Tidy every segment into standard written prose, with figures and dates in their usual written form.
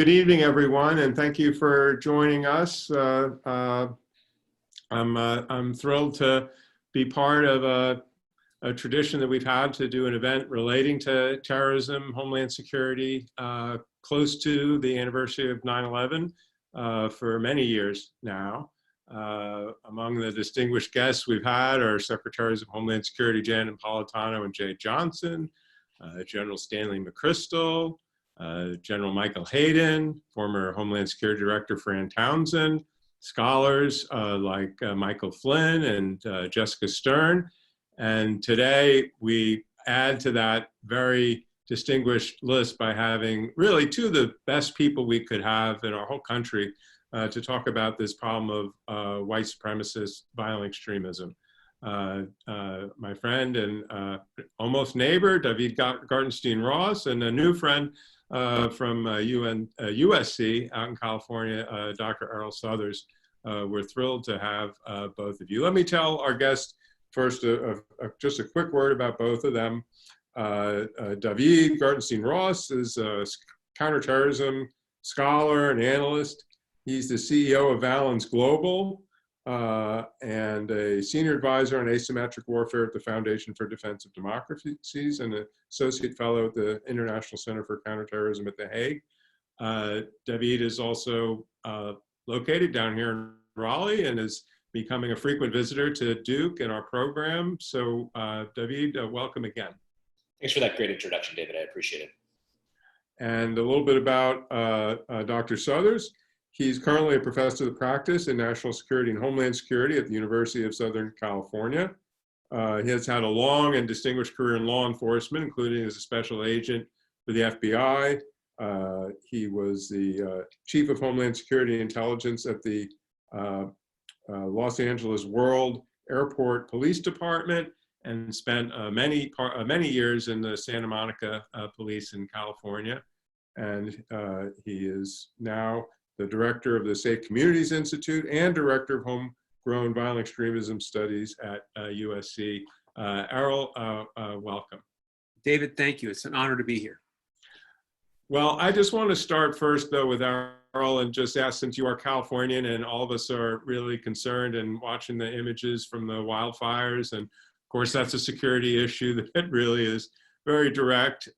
Good evening, everyone, and thank you for joining us. I'm thrilled to be part of a tradition that we've had to do an event relating to terrorism, homeland security, close to the anniversary of 9/11 for many years now. Among the distinguished guests we've had are Secretaries of Homeland Security Janet Napolitano and Jay Johnson, General Stanley McChrystal, General Michael Hayden, former Homeland Security Director Fran Townsend, scholars like Michael Flynn and Jessica Stern. And today we add to that very distinguished list by having really two of the best people we could have in our whole country to talk about this problem of white supremacist violent extremism. My friend and almost neighbor, Daveed Gartenstein-Ross, and a new friend from USC out in California, Dr. Erroll Southers. We're thrilled to have both of you. Let me tell our guests first just a quick word about both of them. Daveed Gartenstein-Ross is a counterterrorism scholar and analyst. He's the CEO of Valens Global and a senior advisor on asymmetric warfare at the Foundation for Defense of Democracies and an associate fellow at the International Center for Counter-Terrorism at the Hague. Daveed is also located down here in Raleigh and is becoming a frequent visitor to Duke and our program. So Daveed, welcome again. Thanks for that great introduction, David. I appreciate it. And a little bit about Dr. Southers. He's currently a professor of practice in national security and homeland security at the University of Southern California. He has had a long and distinguished career in law enforcement, including as a special agent for the FBI. He was the chief of Homeland Security Intelligence at the Los Angeles World Airport Police Department and spent many years in the Santa Monica Police in California. And he is now the director of the Safe Communities Institute and director of Homegrown Violent Extremism Studies at USC. Erroll, welcome. David, thank you. It's an honor to be here. Well, I just want to start first, though, with Erroll and just ask, since you are Californian and all of us are really concerned and watching the images from the wildfires, and of course, that's a security issue that really is very direct.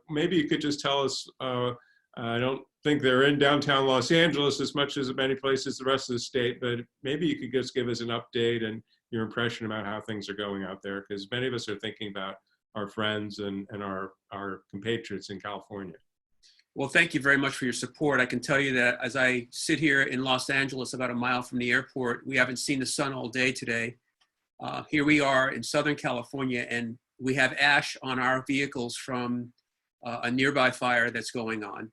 Maybe you could just tell us, I don't think they're in downtown Los Angeles as much as many places the rest of the state, but maybe you could just give us an update and your impression about how things are going out there, because many of us are thinking about our friends and our compatriots in California. Well, thank you very much for your support. I can tell you that as I sit here in Los Angeles, about a mile from the airport, we haven't seen the sun all day today. Here we are in Southern California, and we have ash on our vehicles from a nearby fire that's going on.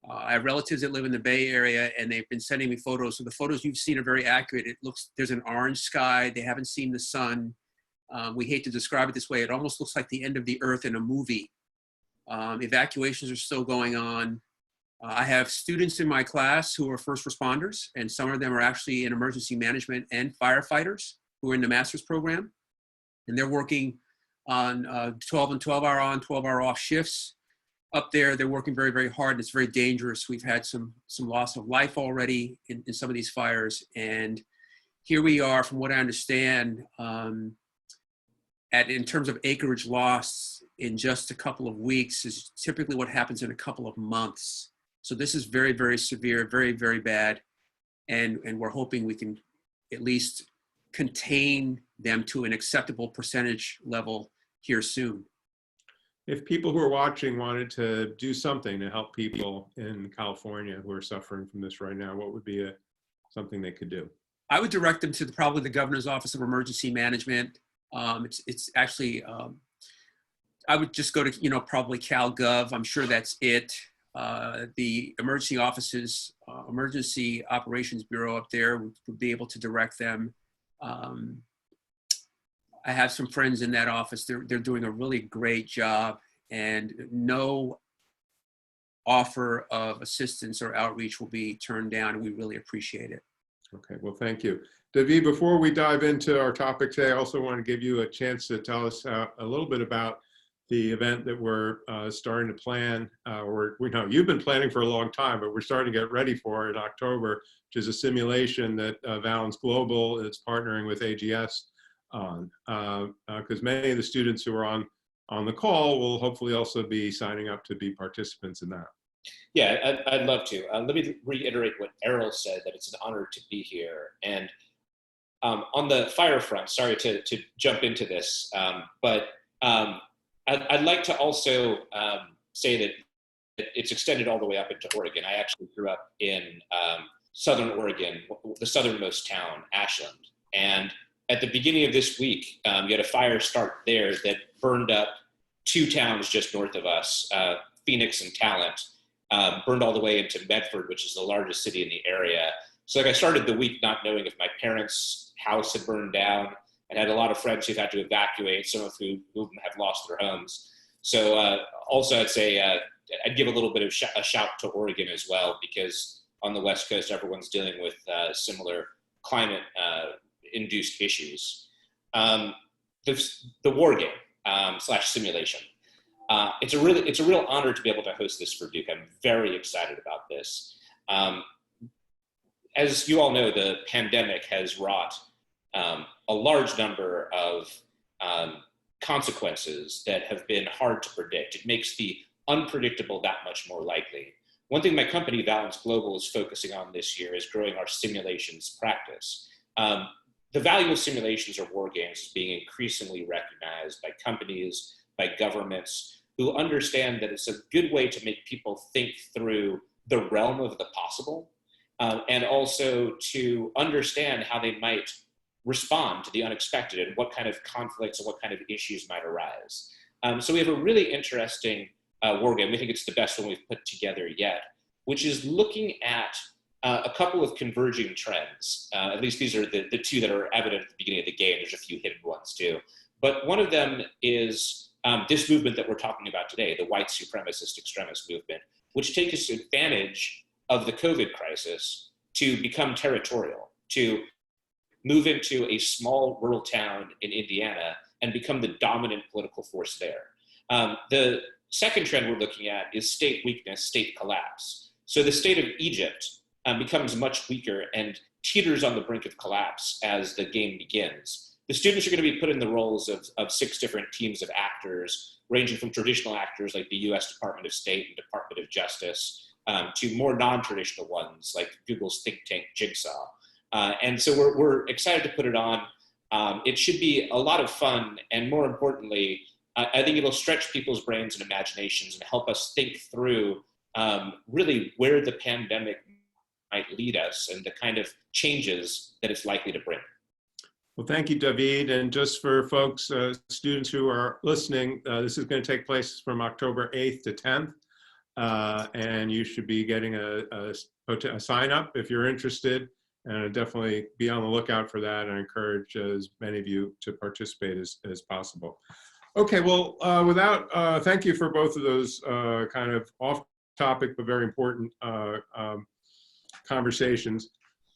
I have relatives that live in the Bay Area, and they've been sending me photos. So the photos you've seen are very accurate. It looks, there's an orange sky. They haven't seen the sun. We hate to describe it this way. It almost looks like the end of the earth in a movie. Evacuations are still going on. I have students in my class who are first responders, and some of them are actually in emergency management and firefighters who are in the master's program. And they're working on 12 and 12-hour on, 12-hour off shifts. Up there, they're working very, very hard. It's very dangerous. We've had some loss of life already in some of these fires. And here we are, from what I understand, in terms of acreage loss in just a couple of weeks is typically what happens in a couple of months. So this is very, very severe, very, very bad. And we're hoping we can at least contain them to an acceptable percentage level here soon. If people who are watching wanted to do something to help people in California who are suffering from this right now, what would be something they could do? I would direct them to probably the Governor's Office of Emergency Management. It's actually, I would just go to, probably CalGov. I'm sure that's it. The emergency offices, Emergency Operations Bureau up there would be able to direct them. I have some friends in that office. They're doing a really great job, and no offer of assistance or outreach will be turned down, and we really appreciate it. Okay, well, thank you. Daveed, before we dive into our topic today, I also want to give you a chance to tell us a little bit about the event that we're starting to plan, we know you've been planning for a long time, but we're starting to get ready for in October, which is a simulation that Valens Global is partnering with AGS on, because many of the students who are on the call will hopefully also be signing up to be participants in that. Yeah, I'd love to. Let me reiterate what Erroll said, that it's an honor to be here. And on the fire front, sorry to jump into this, but I'd like to also say that it's extended all the way up into Oregon. I actually grew up in Southern Oregon, the southernmost town, Ashland. And at the beginning of this week, you had a fire start there that burned up 2 towns just north of us, Phoenix and Talent, burned all the way into Medford, which is the largest city in the area. So like I started the week not knowing if my parents' house had burned down, and had a lot of friends who've had to evacuate, some of whom have lost their homes. So also I'd say, I'd give a little bit of a shout to Oregon as well, because on the West Coast, everyone's dealing with similar climate induced issues. The war game / simulation. It's a real honor to be able to host this for Duke. I'm very excited about this. As you all know, the pandemic has wrought a large number of consequences that have been hard to predict. It makes the unpredictable that much more likely. One thing my company, Valens Global, is focusing on this year is growing our simulations practice. The value of simulations or war games is being increasingly recognized by companies, by governments, who understand that it's a good way to make people think through the realm of the possible, and also to understand how they might respond to the unexpected and what kind of conflicts and what kind of issues might arise. So we have a really interesting war game. We think it's the best one we've put together yet, which is looking at a couple of converging trends. At least these are the 2 that are evident at the beginning of the game. There's a few hidden ones too. But one of them is this movement that we're talking about today, the white supremacist extremist movement, which takes advantage of the COVID crisis to become territorial, to move into a small rural town in Indiana and become the dominant political force there. The second trend we're looking at is state weakness, state collapse. So the state of Egypt becomes much weaker and teeters on the brink of collapse as the game begins. The students are going to be put in the roles of 6 different teams of actors, ranging from traditional actors like the US Department of State and Department of Justice, to more non-traditional ones like Google's think tank Jigsaw. And so we're excited to put it on. It should be a lot of fun, and more importantly, I think it'll stretch people's brains and imaginations and help us think through really where the pandemic might lead us and the kind of changes that it's likely to bring. Well, thank you, Daveed. And just for folks, students who are listening, this is going to take place from October 8th to 10th. And you should be getting a sign up if you're interested. And definitely be on the lookout for that, and I encourage as many of you to participate as possible. Okay, well, thank you for both of those kind of off-topic but very important conversations.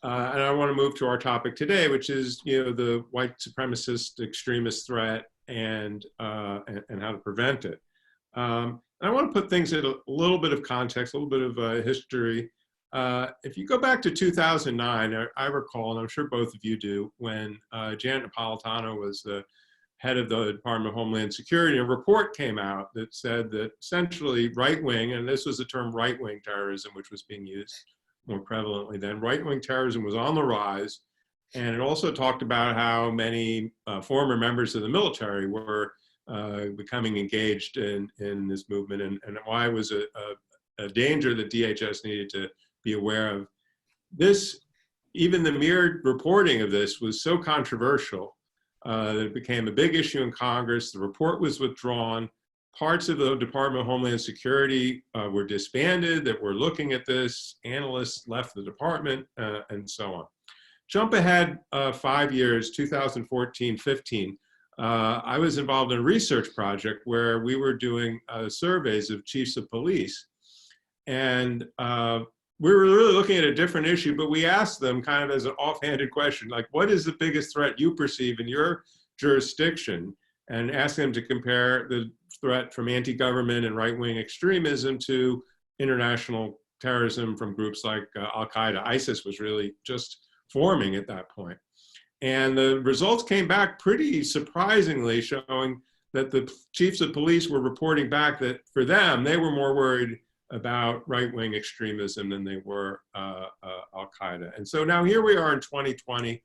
And I want to move to our topic today, which is, the white supremacist extremist threat and how to prevent it. And I want to put things in a little bit of context, a little bit of history. If you go back to 2009, I recall, and I'm sure both of you do, when Janet Napolitano was the head of the Department of Homeland Security, a report came out that said that essentially right-wing, and this was the term right-wing terrorism, which was being used more prevalently then, right-wing terrorism was on the rise. And it also talked about how many former members of the military were becoming engaged in this movement, and why it was a danger that DHS needed to be aware of. This, even the mere reporting of this was so controversial that it became a big issue in Congress. The report was withdrawn. Parts of the Department of Homeland Security were disbanded that were looking at this. Analysts left the department, and so on. Jump ahead 5 years, 2014-15. I was involved in a research project where we were doing surveys of chiefs of police. And we were really looking at a different issue, but we asked them kind of as an offhanded question, like, what is the biggest threat you perceive in your jurisdiction? And asked them to compare the threat from anti-government and right-wing extremism to international terrorism from groups like Al-Qaeda. ISIS was really just forming at that point. And the results came back pretty surprisingly, showing that the chiefs of police were reporting back that for them, they were more worried about right-wing extremism than they were Al-Qaeda. And so now here we are in 2020,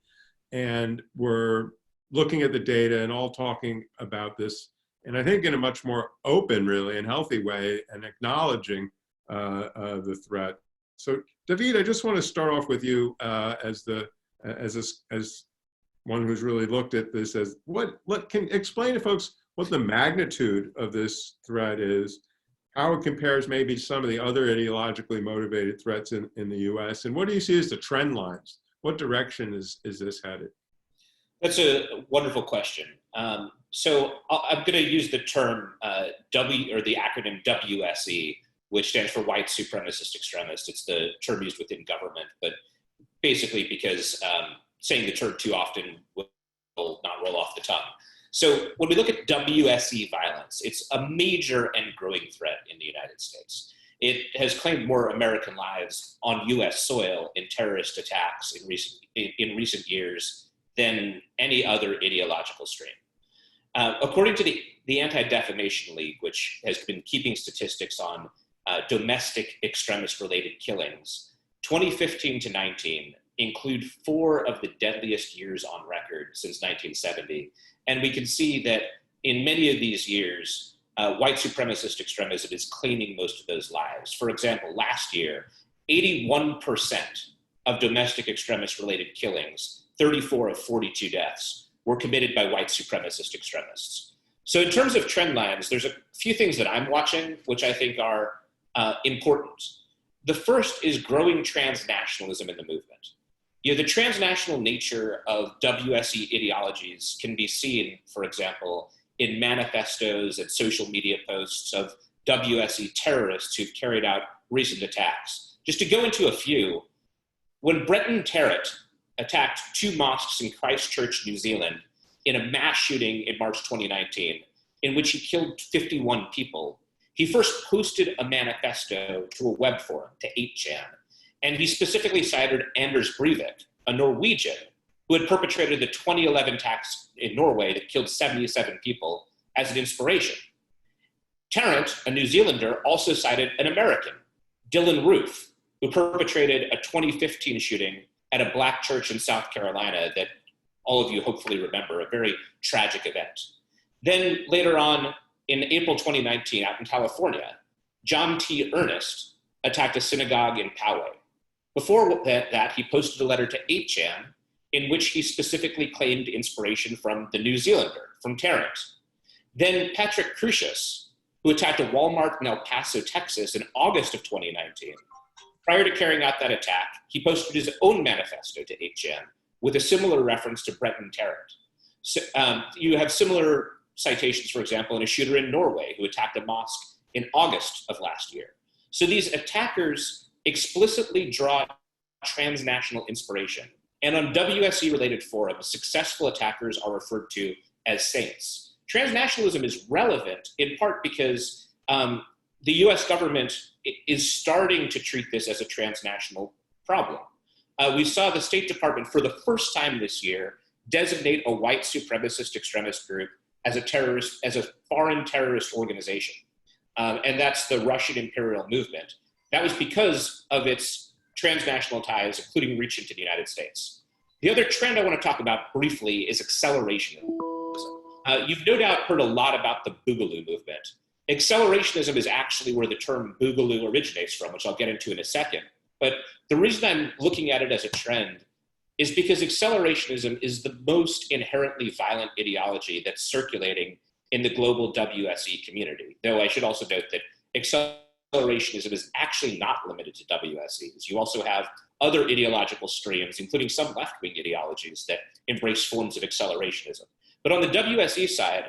and we're looking at the data and all talking about this, and I think in a much more open, really, and healthy way, and acknowledging the threat. So, Daveed, I just want to start off with you as one who's really looked at this. As what can explain to folks what the magnitude of this threat is, how it compares maybe to some of the other ideologically motivated threats in the U.S., and what do you see as the trend lines? What direction is this headed? That's a wonderful question. So I'm going to use the term the acronym WSE, which stands for white supremacist extremist. It's the term used within government, but basically because saying the term too often will not roll off the tongue. So when we look at WSE violence, it's a major and growing threat in the United States. It has claimed more American lives on US soil in terrorist attacks in recent years than any other ideological stream. According to the Anti-Defamation League, which has been keeping statistics on domestic extremist-related killings, 2015 to 19 include 4 of the deadliest years on record since 1970. And we can see that in many of these years, white supremacist extremism is claiming most of those lives. For example, last year, 81% of domestic extremist-related killings, 34 of 42 deaths, were committed by white supremacist extremists. So in terms of trend lines, there's a few things that I'm watching, which I think are important. The first is growing transnationalism in the movement. The transnational nature of WSE ideologies can be seen, for example, in manifestos and social media posts of WSE terrorists who've carried out recent attacks. Just to go into a few, when Brenton Tarrant attacked 2 mosques in Christchurch, New Zealand, in a mass shooting in March 2019, in which he killed 51 people, he first posted a manifesto to a web forum, to 8chan, and he specifically cited Anders Breivik, a Norwegian who had perpetrated the 2011 attacks in Norway that killed 77 people, as an inspiration. Tarrant, a New Zealander, also cited an American, Dylan Roof, who perpetrated a 2015 shooting at a black church in South Carolina that all of you hopefully remember, a very tragic event. Then later on, in April 2019, out in California, John T. Ernest attacked a synagogue in Poway. Before that, he posted a letter to 8chan in which he specifically claimed inspiration from the New Zealander, from Tarrant. Then Patrick Crusius, who attacked a Walmart in El Paso, Texas in August of 2019. Prior to carrying out that attack, he posted his own manifesto to 8chan with a similar reference to Brenton Tarrant. So, you have similar citations, for example, in a shooter in Norway who attacked a mosque in August of last year. So these attackers explicitly draw transnational inspiration. And on WSE-related forums, successful attackers are referred to as saints. Transnationalism is relevant in part because the US government is starting to treat this as a transnational problem. We saw the State Department for the first time this year designate a white supremacist extremist group as a foreign terrorist organization. And that's the Russian Imperial Movement. That was because of its transnational ties, including reach into the United States. The other trend I want to talk about briefly is accelerationism. You've no doubt heard a lot about the Boogaloo movement. Accelerationism is actually where the term Boogaloo originates from, which I'll get into in a second. But the reason I'm looking at it as a trend is because accelerationism is the most inherently violent ideology that's circulating in the global WSE community. Though I should also note that accelerationism is actually not limited to WSEs. You also have other ideological streams, including some left-wing ideologies that embrace forms of accelerationism. But on the WSE side,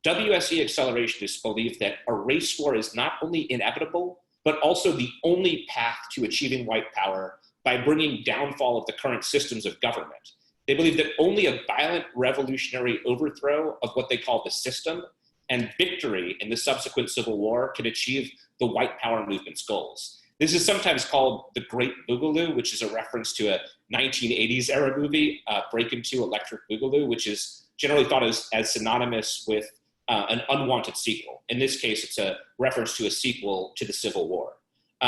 WSE accelerationists believe that a race war is not only inevitable, but also the only path to achieving white power by bringing downfall of the current systems of government. They believe that only a violent revolutionary overthrow of what they call the system and victory in the subsequent Civil War can achieve the white power movement's goals. This is sometimes called the Great Boogaloo, which is a reference to a 1980s era movie, Breakin' 2 Electric Boogaloo, which is generally thought as synonymous with an unwanted sequel. In this case, it's a reference to a sequel to the Civil War.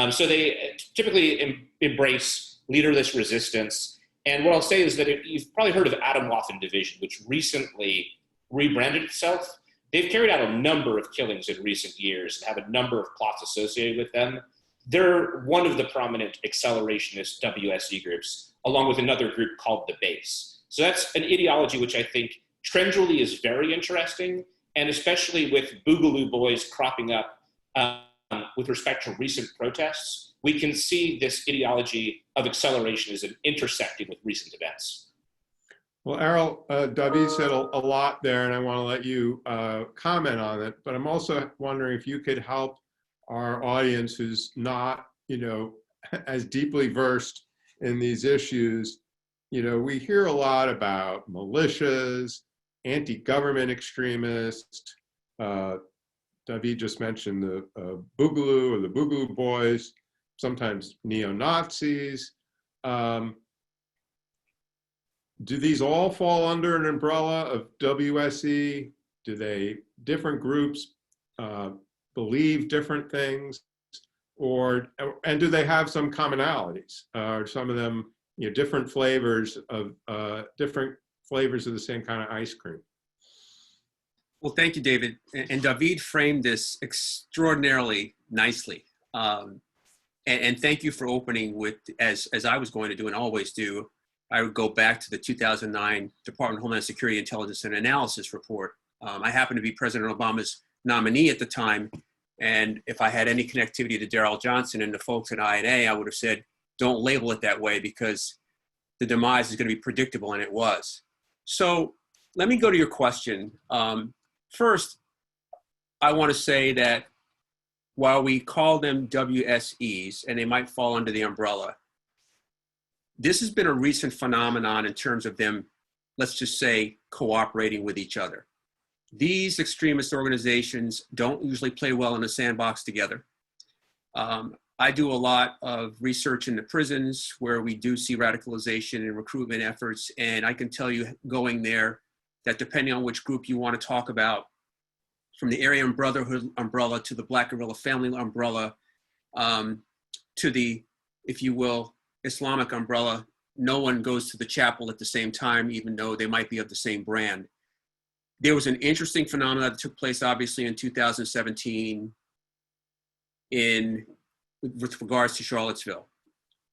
So they typically embrace leaderless resistance. And what I'll say is that you've probably heard of Atomwaffen Division, which recently rebranded itself. They've carried out a number of killings in recent years and have a number of plots associated with them. They're one of the prominent accelerationist WSE groups, along with another group called the Base. So that's an ideology which I think trendrally is very interesting, and especially with Boogaloo boys cropping up with respect to recent protests, we can see this ideology of accelerationism intersecting with recent events. Well, Erroll, Daveed said a lot there, and I want to let you comment on it, but I'm also wondering if you could help our audience who's not, as deeply versed in these issues. We hear a lot about militias, anti-government extremists. Daveed just mentioned the Boogaloo or the Boogaloo boys, sometimes neo-Nazis. Do these all fall under an umbrella of WSE? Do they, different groups, believe different things, and do they have some commonalities? Are some of them, different flavors of the same kind of ice cream? Well, thank you, David. And Daveed framed this extraordinarily nicely. And thank you for opening with, as I was going to do and always do, I would go back to the 2009 Department of Homeland Security Intelligence and Analysis report. I happened to be President Obama's nominee at the time. And if I had any connectivity to Darrell Johnson and the folks at INA, I would have said, don't label it that way because the demise is going to be predictable, and it was. So let me go to your question. First, I want to say that while we call them WSEs, and they might fall under the umbrella, this has been a recent phenomenon in terms of them, let's just say, cooperating with each other. These extremist organizations don't usually play well in a sandbox together. I do a lot of research in the prisons where we do see radicalization and recruitment efforts, and I can tell you going there that depending on which group you want to talk about, from the Aryan Brotherhood umbrella to the Black Guerrilla Family umbrella, to the, if you will, Islamic umbrella, no one goes to the chapel at the same time, even though they might be of the same brand. There was an interesting phenomenon that took place, obviously, in 2017 with regards to Charlottesville.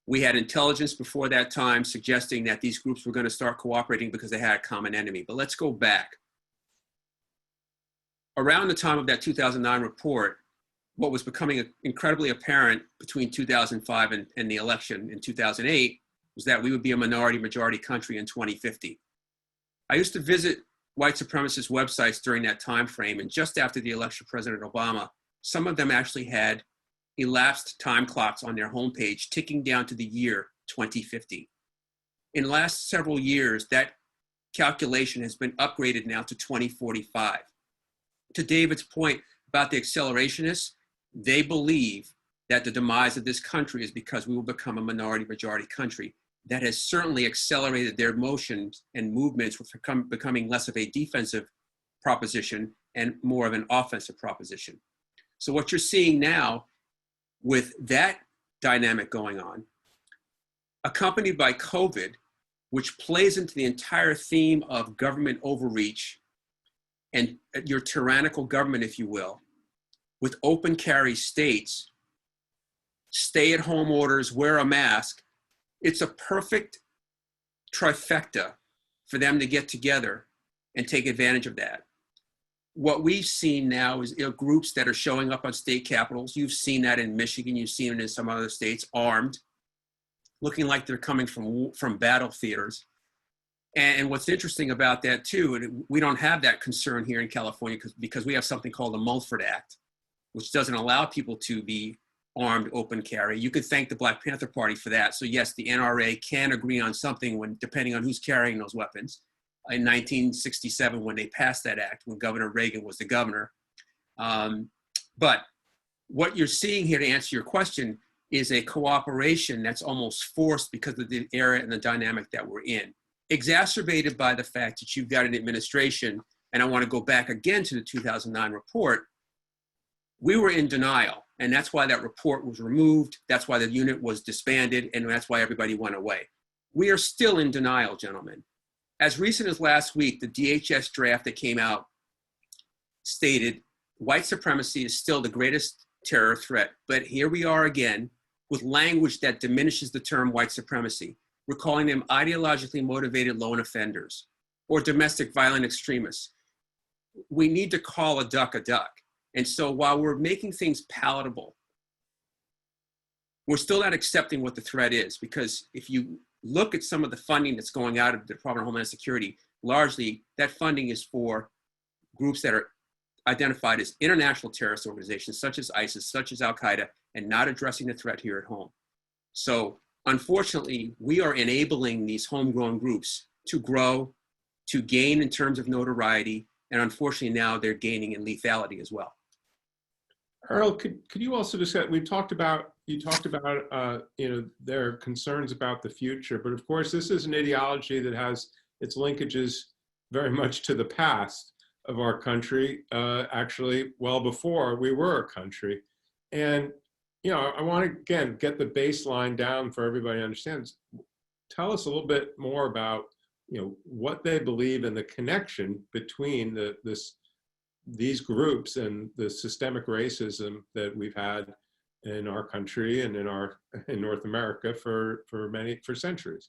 We had intelligence before that time suggesting that these groups were going to start cooperating because they had a common enemy. But let's go back. Around the time of that 2009 report, what was becoming incredibly apparent between 2005 and the election in 2008 was that we would be a minority-majority country in 2050. I used to visit white supremacist websites during that time frame, and just after the election of President Obama, some of them actually had elapsed time clocks on their homepage ticking down to the year 2050. In the last several years, that calculation has been upgraded now to 2045. To David's point about the accelerationists, they believe that the demise of this country is because we will become a minority-majority country. That has certainly accelerated their motions and movements with becoming less of a defensive proposition and more of an offensive proposition. So what you're seeing now with that dynamic going on, accompanied by COVID, which plays into the entire theme of government overreach and your tyrannical government, if you will, with open carry states, stay-at-home orders, wear a mask, it's a perfect trifecta for them to get together and take advantage of that. What we've seen now is groups that are showing up on state capitals. You've seen that in Michigan. You've seen it in some other states, armed, looking like they're coming from battle theaters. And what's interesting about that too, and we don't have that concern here in California because we have something called the Mulford Act, which doesn't allow people to be armed open carry. You could thank the Black Panther Party for that. So yes, the NRA can agree on something when, depending on who's carrying those weapons. in 1967 when they passed that act, when Governor Reagan was the governor. But what you're seeing here, to answer your question, is a cooperation that's almost forced because of the era and the dynamic that we're in, exacerbated by the fact that you've got an administration, and I want to go back again to the 2009 report. We were in denial, and that's why that report was removed. That's why the unit was disbanded, and that's why everybody went away. We are still in denial, gentlemen. As recent as last week, the DHS draft that came out stated white supremacy is still the greatest terror threat. But here we are again with language that diminishes the term white supremacy. We're calling them ideologically motivated lone offenders or domestic violent extremists. We need to call a duck a duck. And so while we're making things palatable, we're still not accepting what the threat is, because if you look at some of the funding that's going out of the Department of Homeland Security, largely that funding is for groups that are identified as international terrorist organizations, such as ISIS, such as Al-Qaeda, and not addressing the threat here at home. So unfortunately, we are enabling these homegrown groups to grow, to gain in terms of notoriety, and unfortunately now they're gaining in lethality as well. Erroll, could you also discuss, you talked about their concerns about the future, but of course this is an ideology that has its linkages very much to the past of our country, actually well before we were a country. And I want to again get the baseline down for everybody to understand. Tell us a little bit more about what they believe in the connection between these groups and the systemic racism that we've had in our country and in North America for centuries.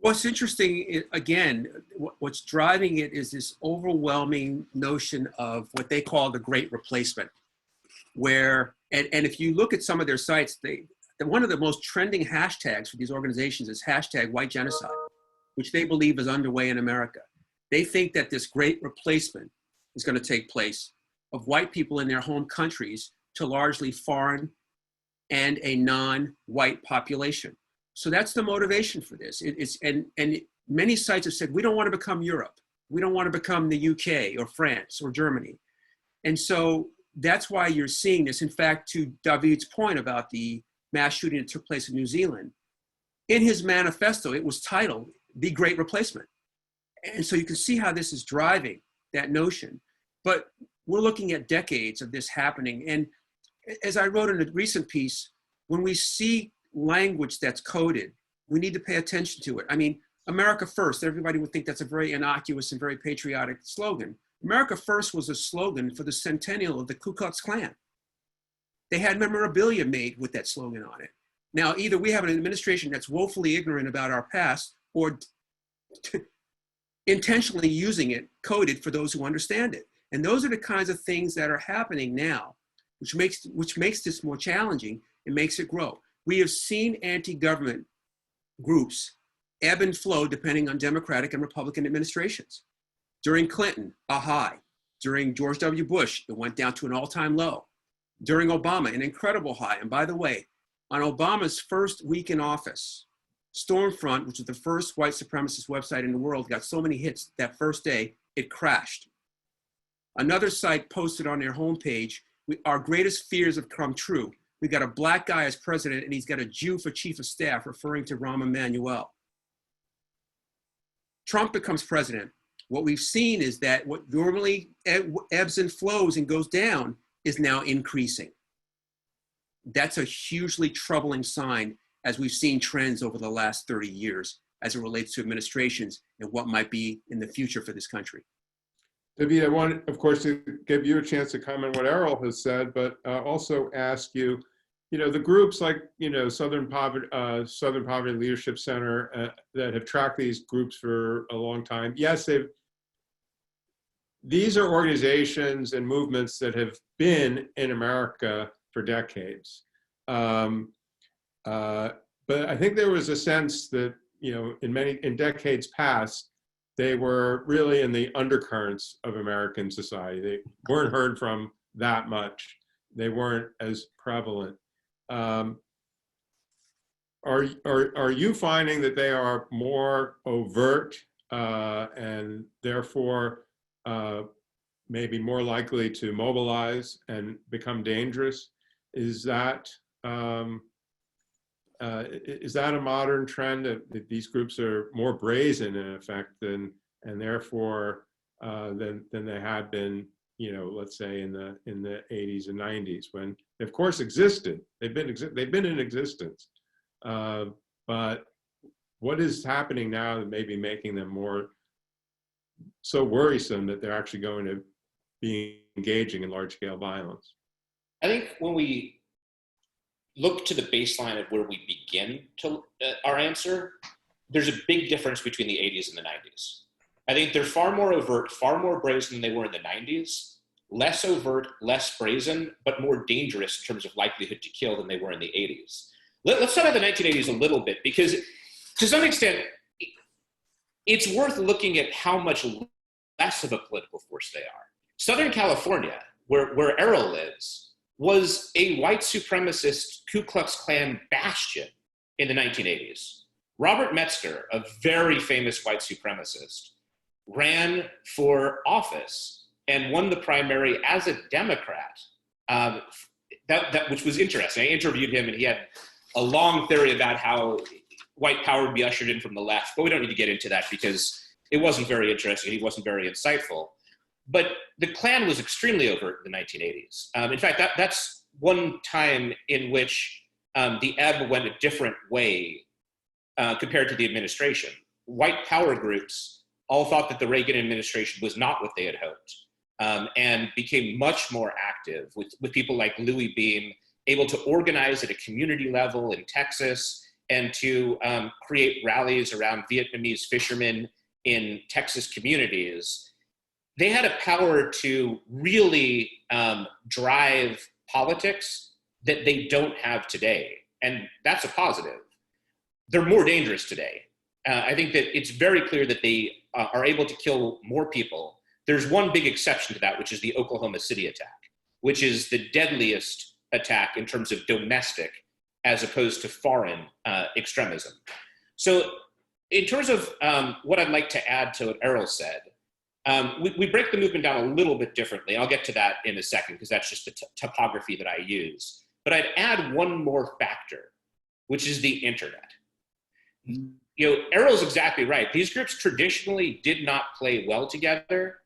What's interesting, again, what's driving it is this overwhelming notion of what they call the Great Replacement, where, and if you look at some of their sites, one of the most trending hashtags for these organizations is hashtag white genocide, which they believe is underway in America. They think that this Great Replacement is going to take place of white people in their home countries to largely foreign and a non-white population. So that's the motivation for this. And many sites have said, we don't want to become Europe. We don't want to become the UK or France or Germany. And so that's why you're seeing this. In fact, to Daveed's point about the mass shooting that took place in New Zealand, in his manifesto, it was titled The Great Replacement. And so you can see how this is driving that notion. But we're looking at decades of this happening. And as I wrote in a recent piece, when we see language that's coded, we need to pay attention to it. I mean, America First, everybody would think that's a very innocuous and very patriotic slogan. America First was a slogan for the centennial of the Ku Klux Klan. They had memorabilia made with that slogan on it. Now, either we have an administration that's woefully ignorant about our past or intentionally using it coded for those who understand it. And those are the kinds of things that are happening now, which makes this more challenging and makes it grow. We have seen anti-government groups ebb and flow depending on Democratic and Republican administrations. During Clinton, a high. During George W. Bush, it went down to an all-time low. During Obama, an incredible high. And by the way, on Obama's first week in office, Stormfront, which was the first white supremacist website in the world, got so many hits that first day, it crashed. Another site posted on their homepage, our greatest fears have come true. We got a black guy as president and he's got a Jew for chief of staff, referring to Rahm Emanuel. Trump becomes president. What we've seen is that what normally ebbs and flows and goes down is now increasing. That's a hugely troubling sign, as we've seen trends over the last 30 years as it relates to administrations and what might be in the future for this country. Daveed, I want, of course, to give you a chance to comment what Erroll has said, but also ask you, the groups like, Southern Poverty Leadership Center that have tracked these groups for a long time. Yes, these are organizations and movements that have been in America for decades. But I think there was a sense that, in decades past, they were really in the undercurrents of American society. They weren't heard from that much. They weren't as prevalent. Are you finding that they are more overt and therefore maybe more likely to mobilize and become dangerous. Is that a modern trend that these groups are more brazen in effect and therefore than they had been, let's say in the 80s and 90s, when they of course existed. They've been in existence, but what is happening now that may be making them more so worrisome that they're actually going to be engaging in large-scale violence? I think when we look to the baseline of where we begin to our answer, there's a big difference between the 80s and the 90s. I think they're far more overt, far more brazen than they were in the 90s, less overt, less brazen, but more dangerous in terms of likelihood to kill than they were in the 80s. Let's talk about the 1980s a little bit, because to some extent, it's worth looking at how much less of a political force they are. Southern California, where Erroll lives, was a white supremacist Ku Klux Klan bastion in the 1980s. Robert Metzger, a very famous white supremacist, ran for office and won the primary as a Democrat, which was interesting. I interviewed him and he had a long theory about how white power would be ushered in from the left, but we don't need to get into that because it wasn't very interesting. He wasn't very insightful. But the Klan was extremely overt in the 1980s. In fact, that's one time in which the ebb went a different way compared to the administration. White power groups all thought that the Reagan administration was not what they had hoped, and became much more active with people like Louis Beam, able to organize at a community level in Texas and to create rallies around Vietnamese fishermen in Texas communities. They had a power to really drive politics that they don't have today. And that's a positive. They're more dangerous today. I think that it's very clear that they are able to kill more people. There's one big exception to that, which is the Oklahoma City attack, which is the deadliest attack in terms of domestic as opposed to foreign extremism. So in terms of what I'd like to add to what Erroll said, we break the movement down a little bit differently. I'll get to that in a second because that's just the topography that I use. But I'd add one more factor, which is the internet. Errol's exactly right. These groups traditionally did not play well together,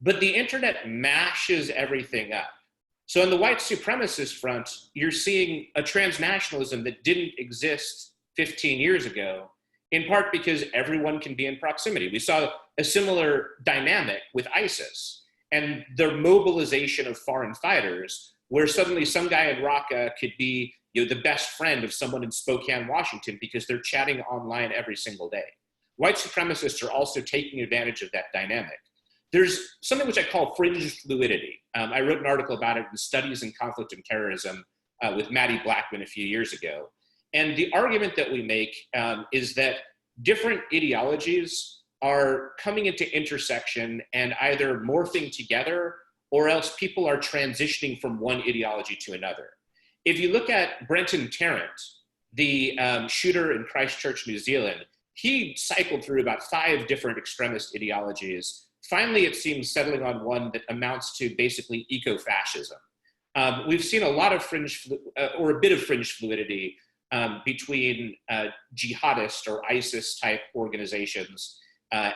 but the internet mashes everything up. So on the white supremacist front, you're seeing a transnationalism that didn't exist 15 years ago, in part because everyone can be in proximity. We saw a similar dynamic with ISIS and their mobilization of foreign fighters, where suddenly some guy in Raqqa could be the best friend of someone in Spokane, Washington, because they're chatting online every single day. White supremacists are also taking advantage of that dynamic. There's something which I call fringe fluidity. I wrote an article about it in Studies in Conflict and Terrorism with Maddie Blackman a few years ago. And the argument that we make is that different ideologies are coming into intersection and either morphing together, or else people are transitioning from one ideology to another. If you look at Brenton Tarrant, the shooter in Christchurch, New Zealand, he cycled through about 5 different extremist ideologies. Finally, it seems settling on one that amounts to basically eco-fascism. We've seen a lot of or a bit of fringe fluidity between jihadist or ISIS type organizations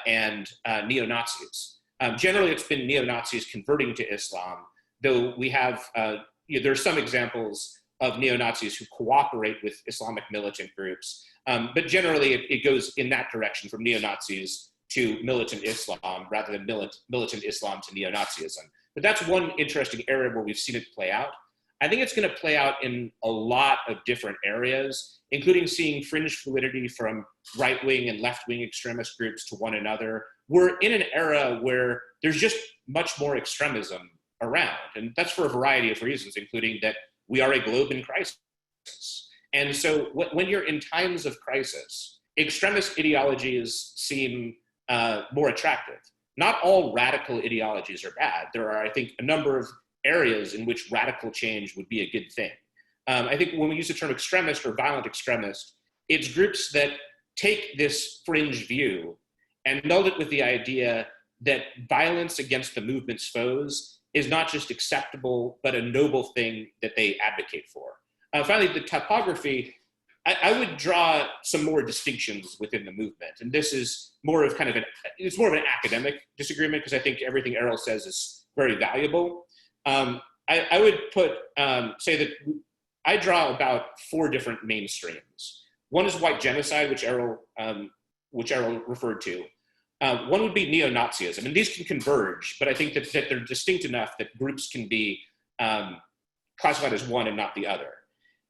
and neo-Nazis. Generally, it's been neo-Nazis converting to Islam, though we have, there are some examples of neo-Nazis who cooperate with Islamic militant groups. But generally, it goes in that direction, from neo-Nazis to militant Islam rather than militant Islam to neo-Nazism. But that's one interesting area where we've seen it play out. I think it's going to play out in a lot of different areas, including seeing fringe fluidity from right-wing and left-wing extremist groups to one another. We're in an era where there's just much more extremism around, and that's for a variety of reasons, including that we are a globe in crisis. And so when you're in times of crisis, extremist ideologies seem more attractive. Not all radical ideologies are bad. There are, I think, a number of areas in which radical change would be a good thing. I think when we use the term extremist or violent extremist, it's groups that take this fringe view and meld it with the idea that violence against the movement's foes is not just acceptable, but a noble thing that they advocate for. Finally, the typography, I would draw some more distinctions within the movement. And this is more of kind of it's more of an academic disagreement, because I think everything Erroll says is very valuable. I would say that I draw about 4 different mainstreams. One is white genocide, which Erroll referred to. One would be neo-Nazism, and these can converge, but I think that they're distinct enough that groups can be classified as one and not the other.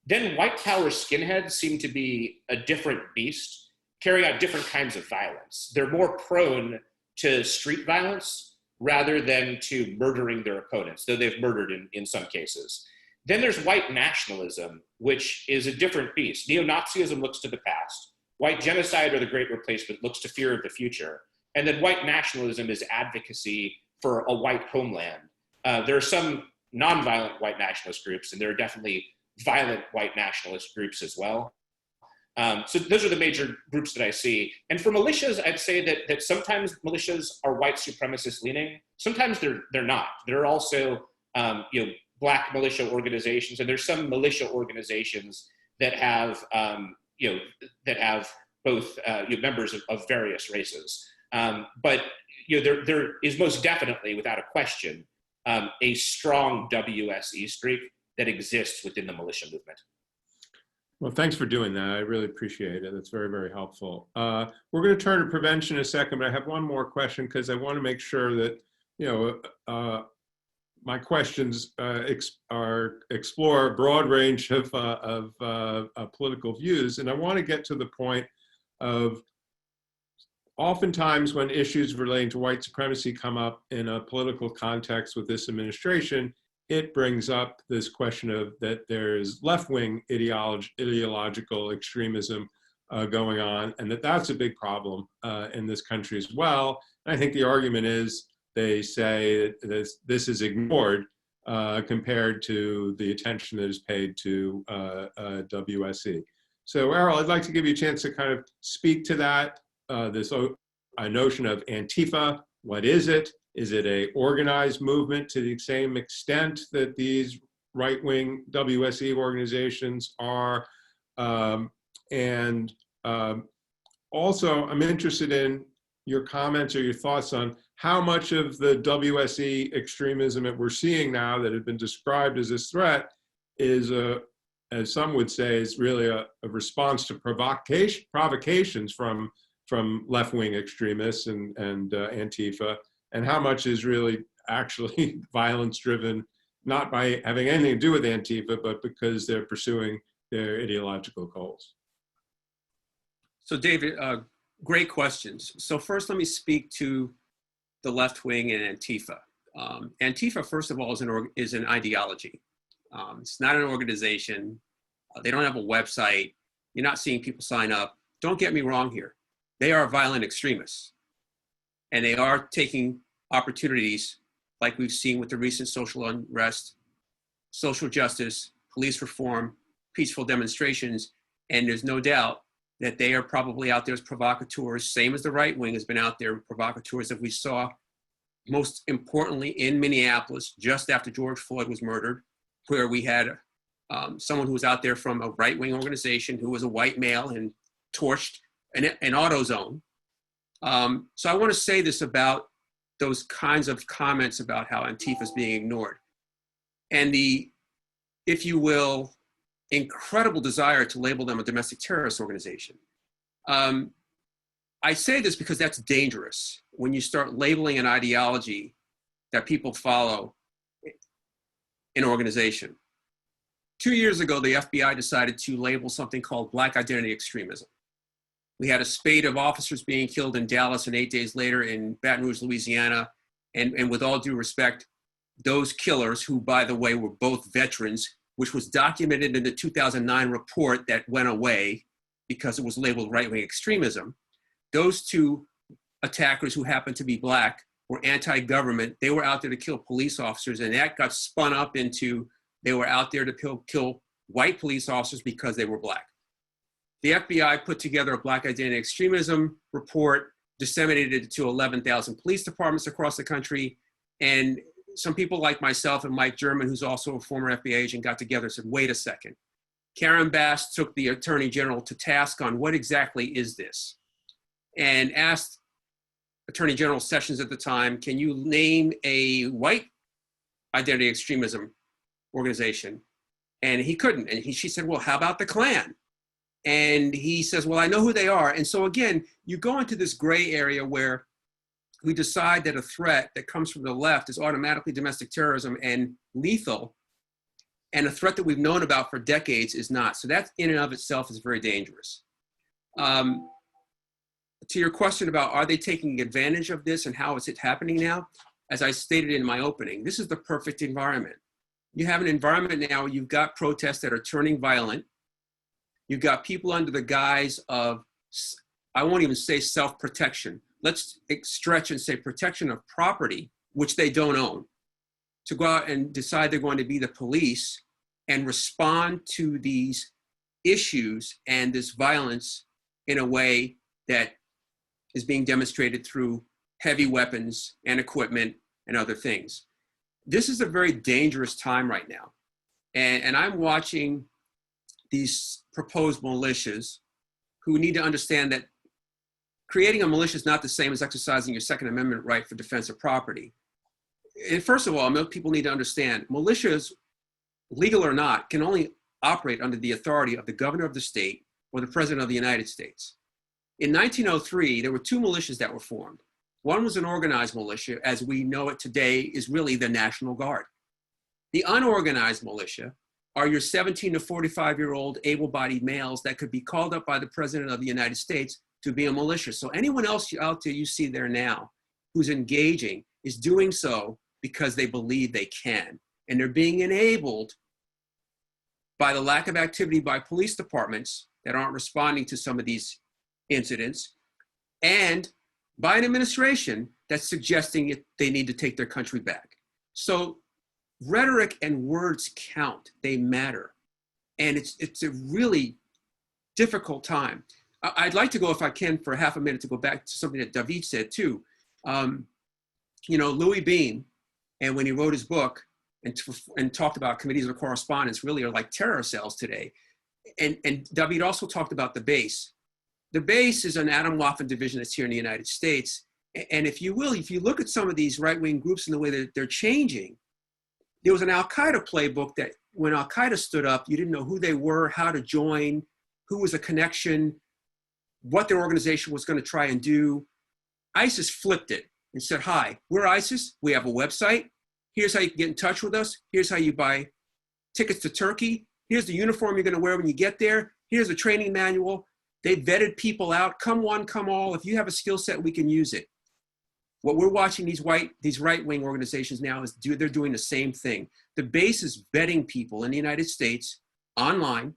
Then white power skinheads seem to be a different beast, carry out different kinds of violence. They're more prone to street violence rather than to murdering their opponents, though they've murdered in some cases. Then there's white nationalism, which is a different beast. Neo-Nazism looks to the past. White genocide or the Great Replacement looks to fear of the future. And then white nationalism is advocacy for a white homeland. There are some nonviolent white nationalist groups, and there are definitely violent white nationalist groups as well. So those are the major groups that I see. And for militias, I'd say that sometimes militias are white supremacist leaning. Sometimes they're not. There are also Black militia organizations, and there's some militia organizations that have both members of various races. But there is most definitely, without a question, a strong WSE streak that exists within the militia movement. Well, thanks for doing that. I really appreciate it. That's very, very helpful. We're going to turn to prevention in a second, but I have one more question, because I want to make sure that, my questions explore a broad range of political views. And I want to get to the point of, oftentimes when issues relating to white supremacy come up in a political context with this administration, it brings up this question of that there's left-wing ideological extremism going on, and that's a big problem in this country as well. And I think the argument is, they say that this is ignored compared to the attention that is paid to WSE. So Erroll, I'd like to give you a chance to kind of speak to that, this notion of Antifa. What is it? Is it a organized movement to the same extent that these right-wing WSE organizations are? Also, I'm interested in your comments or your thoughts on how much of the WSE extremism that we're seeing now that have been described as this threat is, as some would say, is really a response to provocations from left-wing extremists and Antifa, and how much is really actually violence-driven, not by having anything to do with Antifa, but because they're pursuing their ideological goals. So David, great questions. So first, let me speak to the left wing and Antifa. Antifa, first of all, is an ideology. It's not an organization. They don't have a website. You're not seeing people sign up. Don't get me wrong here. They are violent extremists. And they are taking opportunities like we've seen with the recent social unrest, social justice, police reform, peaceful demonstrations. And there's no doubt that they are probably out there as provocateurs, same as the right wing has been out there, provocateurs that we saw most importantly in Minneapolis just after George Floyd was murdered, where we had someone who was out there from a right-wing organization who was a white male and torched an AutoZone. So I want to say this about those kinds of comments about how Antifa is being ignored. And the, if you will, incredible desire to label them a domestic terrorist organization. I say this because that's dangerous when you start labeling an ideology that people follow an organization. 2 years ago, the FBI decided to label something called Black identity extremism. We had a spate of officers being killed in Dallas and 8 days later in Baton Rouge, Louisiana. And with all due respect, those killers, who, by the way, were both veterans, which was documented in the 2009 report that went away because it was labeled right-wing extremism. Those two attackers, who happened to be Black, were anti-government. They were out there to kill police officers, and that got spun up into they were out there to kill white police officers because they were Black. The FBI put together a Black identity extremism report disseminated it to 11,000 police departments across the country. And some people like myself and Mike German, who's also a former FBI agent, got together and said, wait a second. Karen Bass took the Attorney General to task on what exactly is this, and asked Attorney General Sessions at the time, can you name a white identity extremism organization? And he couldn't. And she said, well, how about the Klan? And he says, well, I know who they are. And so again, you go into this gray area where we decide that a threat that comes from the left is automatically domestic terrorism and lethal, and a threat that we've known about for decades is not. So that in and of itself is very dangerous. To your question about are they taking advantage of this and how is it happening now? As I stated in my opening, this is the perfect environment. You have an environment now where you've got protests that are turning violent. You've got people under the guise of, I won't even say self-protection. Let's stretch and say protection of property, which they don't own, to go out and decide they're going to be the police and respond to these issues and this violence in a way that is being demonstrated through heavy weapons and equipment and other things. This is a very dangerous time right now. And I'm watching these proposed militias who need to understand that creating a militia is not the same as exercising your Second Amendment right for defense of property. And first of all, people need to understand militias, legal or not, can only operate under the authority of the governor of the state or the president of the United States. In 1903, there were two militias that were formed. One was an organized militia, as we know it today is really the National Guard. The unorganized militia are your 17 to 45-year-old able-bodied males that could be called up by the president of the United States to be a militia. So anyone else out there you see there now who's engaging is doing so because they believe they can. And they're being enabled by the lack of activity by police departments that aren't responding to some of these incidents, and by an administration that's suggesting they need to take their country back. So rhetoric and words count, they matter. And it's a really difficult time. I'd like to go, if I can, for half a minute to go back to something that Daveed said too. Louis Bean, and when he wrote his book and talked about committees of correspondence really are like terror cells today. And Daveed also talked about the base. The base is an Adam Waffen division that's here in the United States. And if you look at some of these right-wing groups and the way that they're changing, there was an Al-Qaeda playbook that when Al-Qaeda stood up, you didn't know who they were, how to join, who was a connection, what their organization was going to try and do. ISIS flipped it and said, hi, we're ISIS. We have a website. Here's how you can get in touch with us. Here's how you buy tickets to Turkey. Here's the uniform you're going to wear when you get there. Here's a training manual. They vetted people out. Come one, come all. If you have a skill set, we can use it. What we're watching these right-wing organizations now is they're doing the same thing. The base is vetting people in the United States online,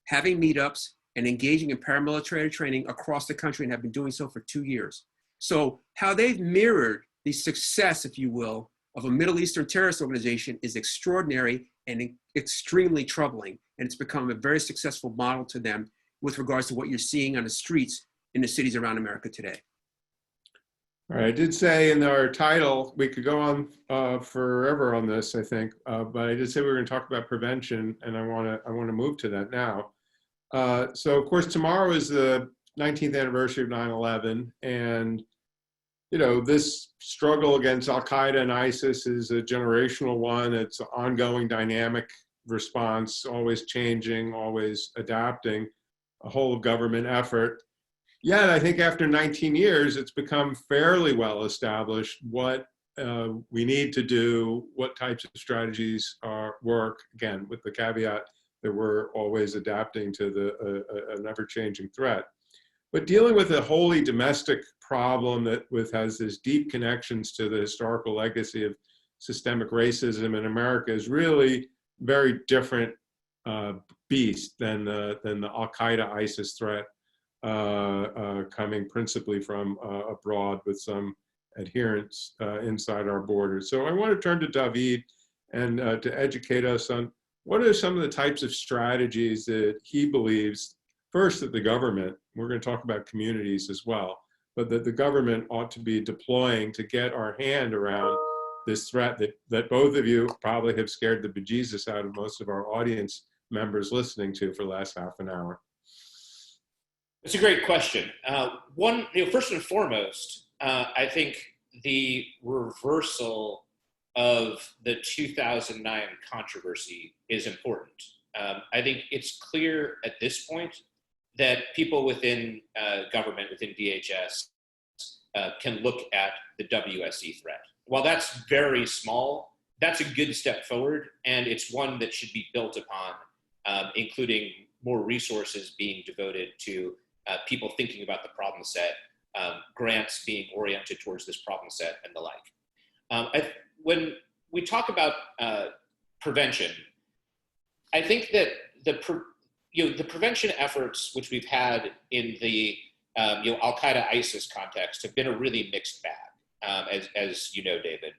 having meetups, and engaging in paramilitary training across the country, and have been doing so for 2 years. So how they've mirrored the success, if you will, of a Middle Eastern terrorist organization is extraordinary and extremely troubling. And it's become a very successful model to them with regards to what you're seeing on the streets in the cities around America today. All right, I did say in our title, we could go on forever on this, I think, but I did say we were going to talk about prevention, and I want to move to that now. So, of course, tomorrow is the 19th anniversary of 9/11, and this struggle against Al-Qaeda and ISIS is a generational one. It's an ongoing dynamic response, always changing, always adapting, a whole of government effort. Yet, I think after 19 years, it's become fairly well established what we need to do, what types of strategies work, again, with the caveat that we're always adapting to an ever-changing threat. But dealing with a wholly domestic problem that has this deep connections to the historical legacy of systemic racism in America is really very different beast than the Al-Qaeda ISIS threat coming principally from abroad with some adherents inside our borders. So I want to turn to Daveed and to educate us on what are some of the types of strategies that he believes, first, that the government, we're going to talk about communities as well, but that the government ought to be deploying to get our hand around this threat that both of you probably have scared the bejesus out of most of our audience members listening to for the last half an hour. It's a great question. First and foremost, I think the reversal of the 2009 controversy is important. I think it's clear at this point that people within government, within DHS, can look at the WSE threat. While that's very small, that's a good step forward, and it's one that should be built upon, including more resources being devoted to people thinking about the problem set, grants being oriented towards this problem set, and the like. When we talk about prevention, I think that the prevention efforts which we've had in the Al-Qaeda ISIS context have been a really mixed bag, as you know, David.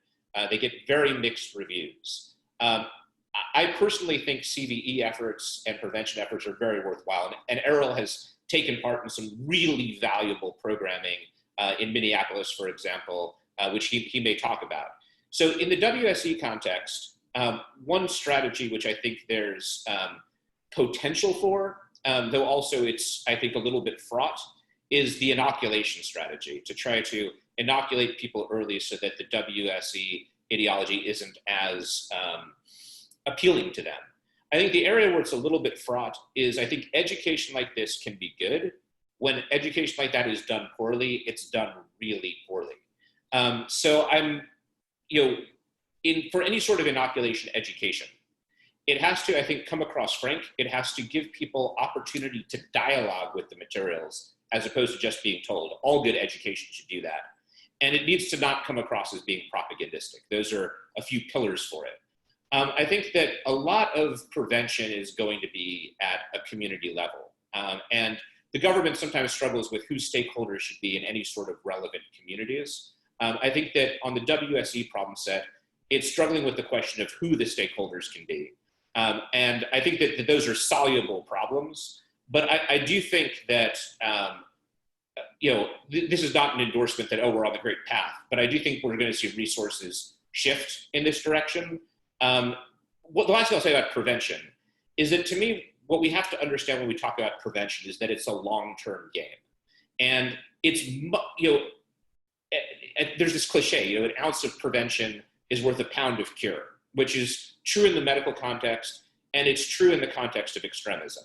They get very mixed reviews. I personally think CVE efforts and prevention efforts are very worthwhile, and Erroll has taken part in some really valuable programming in Minneapolis, for example, which he may talk about. So in the WSE context, one strategy which I think there's potential for, though also it's, I think, a little bit fraught, is the inoculation strategy, to try to inoculate people early so that the WSE ideology isn't as appealing to them. I think the area where it's a little bit fraught is, I think for like this can be good. When education like that is done poorly, it's done really poorly. So I'm, for any sort of inoculation education, it has to, I think, come across frank. It has to give people opportunity to dialogue with the materials as opposed to just being told. All good education should do that. And it needs to not come across as being propagandistic. Those are a few pillars for it. I think that a lot of prevention is going to be at a community level. And the government sometimes struggles with who stakeholders should be in any sort of relevant communities. I think that on the WSE problem set, it's struggling with the question of who the stakeholders can be. And I think that those are soluble problems. But I do think that, this is not an endorsement that, we're on the great path. But I do think we're going to see resources shift in this direction. The last thing I'll say about prevention is that, to me, what we have to understand when we talk about prevention is that it's a long-term game. And it's, there's this cliche, an ounce of prevention is worth a pound of cure, which is true in the medical context, and it's true in the context of extremism.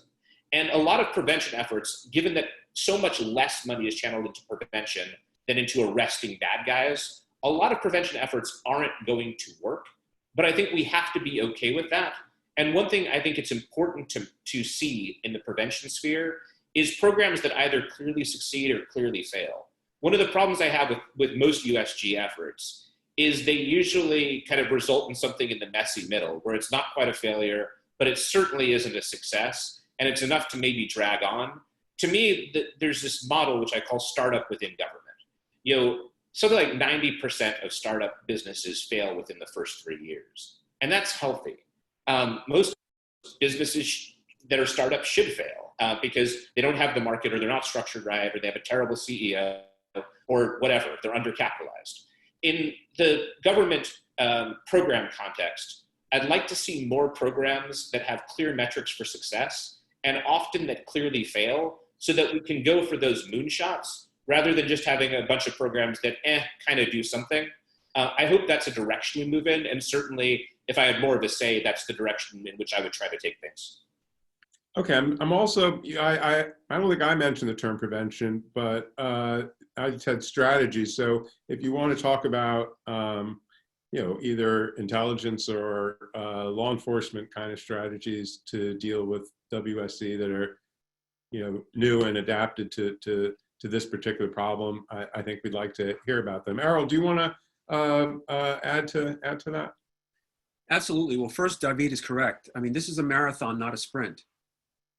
And a lot of prevention efforts, given that so much less money is channeled into prevention than into arresting bad guys, a lot of prevention efforts aren't going to work. But I think we have to be okay with that. And one thing I think it's important to see in the prevention sphere is programs that either clearly succeed or clearly fail. One of the problems I have with most USG efforts is they usually kind of result in something in the messy middle, where it's not quite a failure, but it certainly isn't a success, and it's enough to maybe drag on. To me, there's this model which I call startup within government. Something like 90% of startup businesses fail within the first 3 years, and that's healthy. Most businesses that are startups should fail because they don't have the market, or they're not structured right, or they have a terrible CEO, or whatever, they're undercapitalized. In the government program context, I'd like to see more programs that have clear metrics for success, and often that clearly fail, so that we can go for those moonshots rather than just having a bunch of programs that kind of do something. I hope that's a direction we move in, and certainly if I had more of a say, that's the direction in which I would try to take things. Okay, I'm also, I don't think I mentioned the term prevention, but I said strategy. So if you want to talk about, either intelligence or law enforcement kind of strategies to deal with WSC that are, new and adapted to this particular problem, I think we'd like to hear about them. Erroll, do you want to add to that? Absolutely. Well, first, Daveed is correct. I mean, this is a marathon, not a sprint.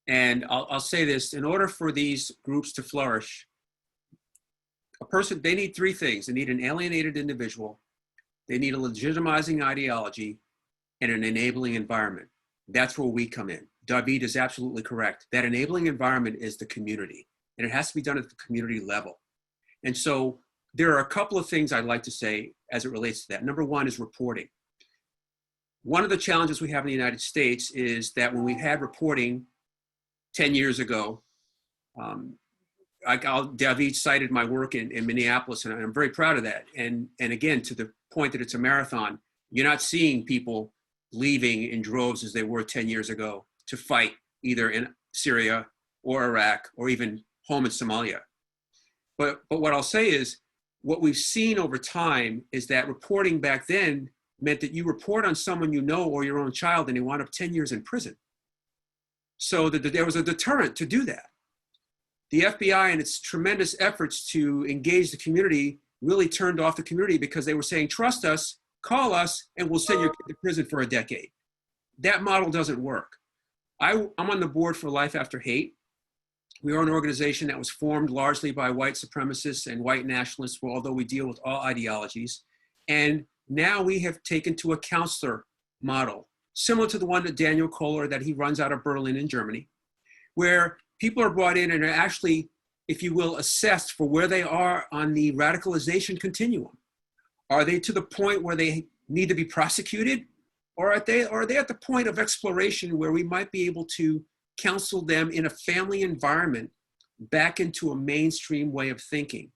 And I'll say this, in order for these groups to flourish, they need three things. They need an alienated individual, they need a legitimizing ideology, and an enabling environment. That's where we come in. Daveed is absolutely correct. That enabling environment is the community, and it has to be done at the community level. And so there are a couple of things I'd like to say as it relates to that. Number one is reporting. One of the challenges we have in the United States is that when we had reporting 10 years ago, Daveed cited my work in Minneapolis, and I'm very proud of that. And again, to the point that it's a marathon, you're not seeing people leaving in droves as they were 10 years ago to fight either in Syria or Iraq or even home in Somalia. But what I'll say is, what we've seen over time is that reporting back then meant that you report on someone you know or your own child and they wound up 10 years in prison. So there was a deterrent to do that. The FBI and its tremendous efforts to engage the community really turned off the community because they were saying, trust us, call us, and we'll send your kid to prison for a decade. That model doesn't work. I'm on the board for Life After Hate. We are an organization that was formed largely by white supremacists and white nationalists, although we deal with all ideologies. And now we have taken to a counselor model, similar to the one that Daniel Kohler, that he runs out of Berlin in Germany, where people are brought in and are actually, if you will, assessed for where they are on the radicalization continuum. Are they to the point where they need to be prosecuted? Or are they at the point of exploration where we might be able to counsel them in a family environment back into a mainstream way of thinking?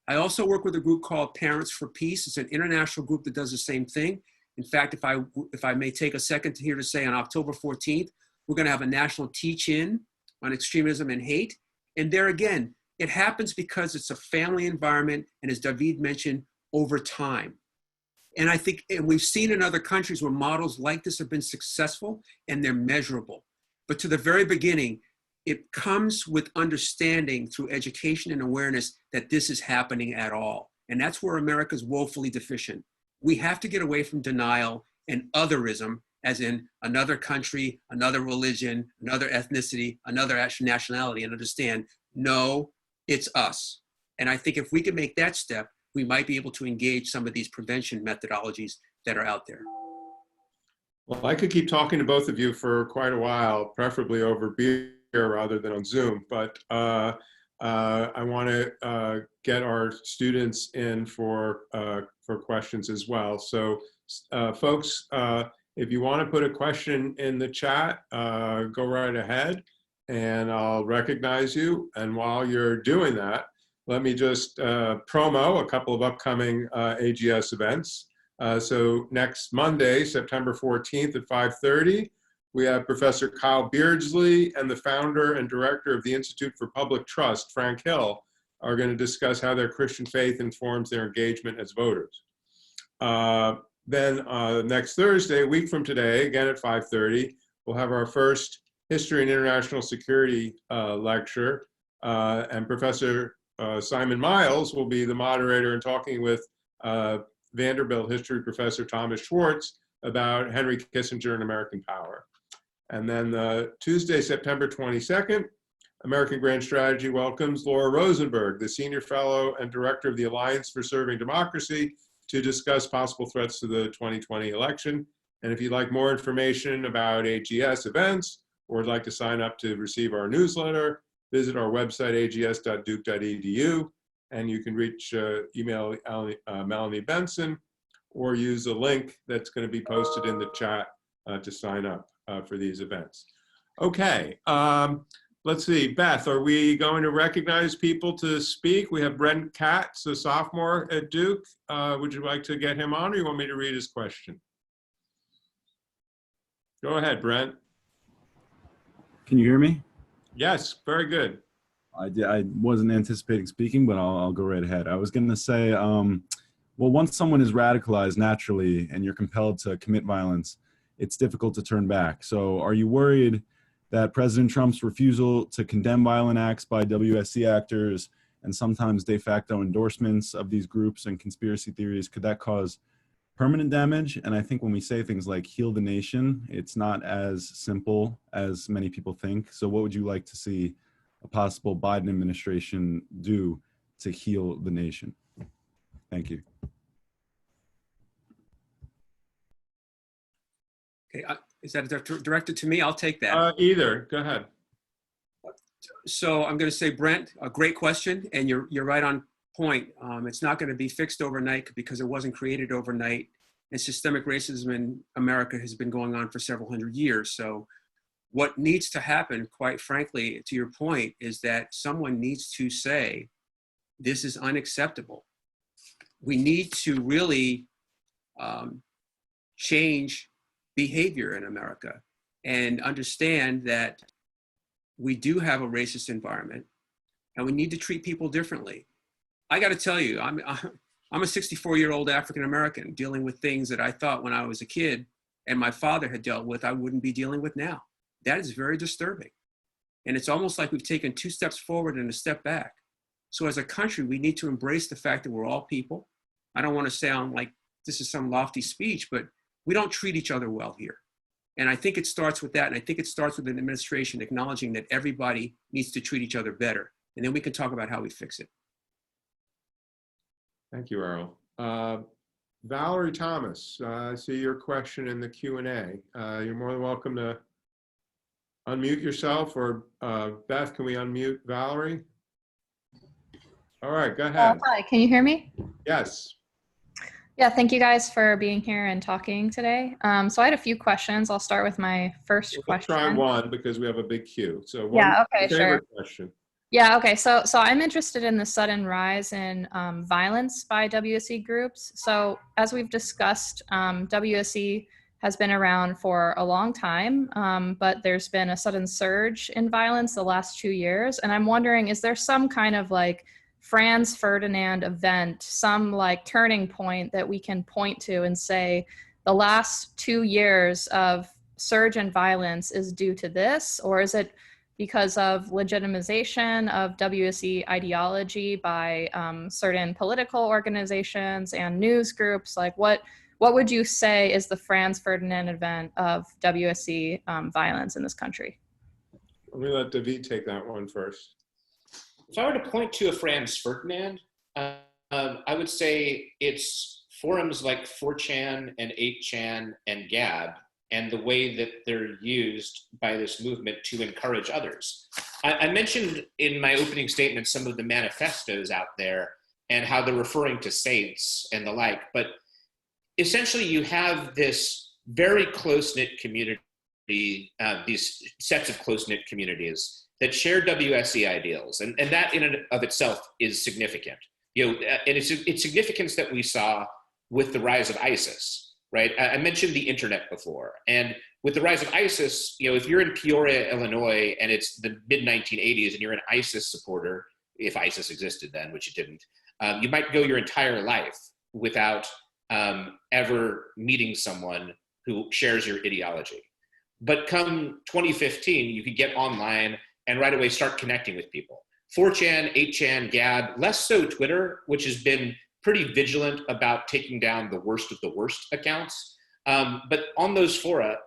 I also work with a group called Parents for Peace. It's an international group that does the same thing. In fact, if I may take a second here to say, on October 14th, we're going to have a national teach-in on extremism and hate. And there again, it happens because it's a family environment, and as Daveed mentioned, over time. And I think, and we've seen in other countries where models like this have been successful and they're measurable. But to the very beginning, it comes with understanding through education and awareness that this is happening at all. And that's where America's woefully deficient. We have to get away from denial and otherism, as in another country, another religion, another ethnicity, another nationality, and understand, no, it's us. And I think if we can make that step, we might be able to engage some of these prevention methodologies that are out there. Well, I could keep talking to both of you for quite a while, preferably over beer rather than on Zoom, but I want to get our students in for questions as well. So folks, if you want to put a question in the chat, go right ahead and I'll recognize you. And while you're doing that, let me just promo a couple of upcoming AGS events. So next Monday, September 14th at 5:30, we have Professor Kyle Beardsley and the founder and director of the Institute for Public Trust, Frank Hill, are going to discuss how their Christian faith informs their engagement as voters. Then next Thursday, a week from today, again at 5:30, we'll have our first History and International Security lecture, and Professor Simon Miles will be the moderator and talking with Vanderbilt history professor Thomas Schwartz about Henry Kissinger and American power. And then Tuesday, September 22nd, American Grand Strategy welcomes Laura Rosenberg, the senior fellow and director of the Alliance for Serving Democracy, to discuss possible threats to the 2020 election. And if you'd like more information about AGS events or would like to sign up to receive our newsletter, visit our website, ags.duke.edu, and you can reach email Melanie Benson or use a link that's going to be posted in the chat to sign up for these events. Okay, let's see. Beth, are we going to recognize people to speak? We have Brent Katz, a sophomore at Duke. Would you like to get him on, or you want me to read his question? Go ahead, Brent. Can you hear me? Yes, very good. I wasn't anticipating speaking, but I'll go right ahead. I was going to say, well, once someone is radicalized naturally and you're compelled to commit violence, it's difficult to turn back. So are you worried that President Trump's refusal to condemn violent acts by WSC actors and sometimes de facto endorsements of these groups and conspiracy theories, could that cause permanent damage? And I think when we say things like heal the nation, it's not as simple as many people think. So what would you like to see a possible Biden administration do to heal the nation? Thank you. Okay, is that directed to me? I'll take that. Either, go ahead. So I'm going to say, Brent, a great question, and you're right on point. It's not going to be fixed overnight because it wasn't created overnight. And systemic racism in America has been going on for several hundred years. So what needs to happen, quite frankly, to your point, is that someone needs to say, this is unacceptable. We need to really change behavior in America and understand that we do have a racist environment and we need to treat people differently. I got to tell you, I'm a 64-year-old African-American dealing with things that I thought when I was a kid and my father had dealt with, I wouldn't be dealing with now. That is very disturbing. And it's almost like we've taken 2 steps forward and a step back. So as a country, we need to embrace the fact that we're all people. I don't want to sound like this is some lofty speech, but we don't treat each other well here. And I think it starts with that. And I think it starts with an administration acknowledging that everybody needs to treat each other better. And then we can talk about how we fix it. Thank you, Erroll. Valerie Thomas, I see your question in the Q&A. You're more than welcome to unmute yourself, or Beth, can we unmute Valerie? All right, go ahead. Hi, can you hear me? Yes. Yeah, thank you guys for being here and talking today. So I had a few questions. I'll start with my first question. Let's try one because we have a big queue. So yeah, okay, favorite sure. question? Yeah, okay. So I'm interested in the sudden rise in violence by WSE groups. So as we've discussed, WSE has been around for a long time, but there's been a sudden surge in violence the last 2 years. And I'm wondering, is there some kind of like Franz Ferdinand event, some like turning point that we can point to and say the last 2 years of surge in violence is due to this? Or is it because of legitimization of WSE ideology by certain political organizations and news groups? Like what would you say is the Franz Ferdinand event of WSE violence in this country? Let me let Daveed take that one first. If I were to point to a Franz Ferdinand, I would say it's forums like 4chan and 8chan and Gab, and the way that they're used by this movement to encourage others. I mentioned in my opening statement some of the manifestos out there and how they're referring to saints and the like, but essentially you have this very close-knit community, these sets of close-knit communities that share WSE ideals, and that in and of itself is significant. And it's significance that we saw with the rise of ISIS. Right, I mentioned the internet before, and with the rise of ISIS, if you're in Peoria, Illinois, and it's the mid-1980s, and you're an ISIS supporter, if ISIS existed then, which it didn't, you might go your entire life without ever meeting someone who shares your ideology. But come 2015, you could get online and right away start connecting with people. 4chan, 8chan, Gab, less so Twitter, which has been pretty vigilant about taking down the worst of the worst accounts. But on those fora,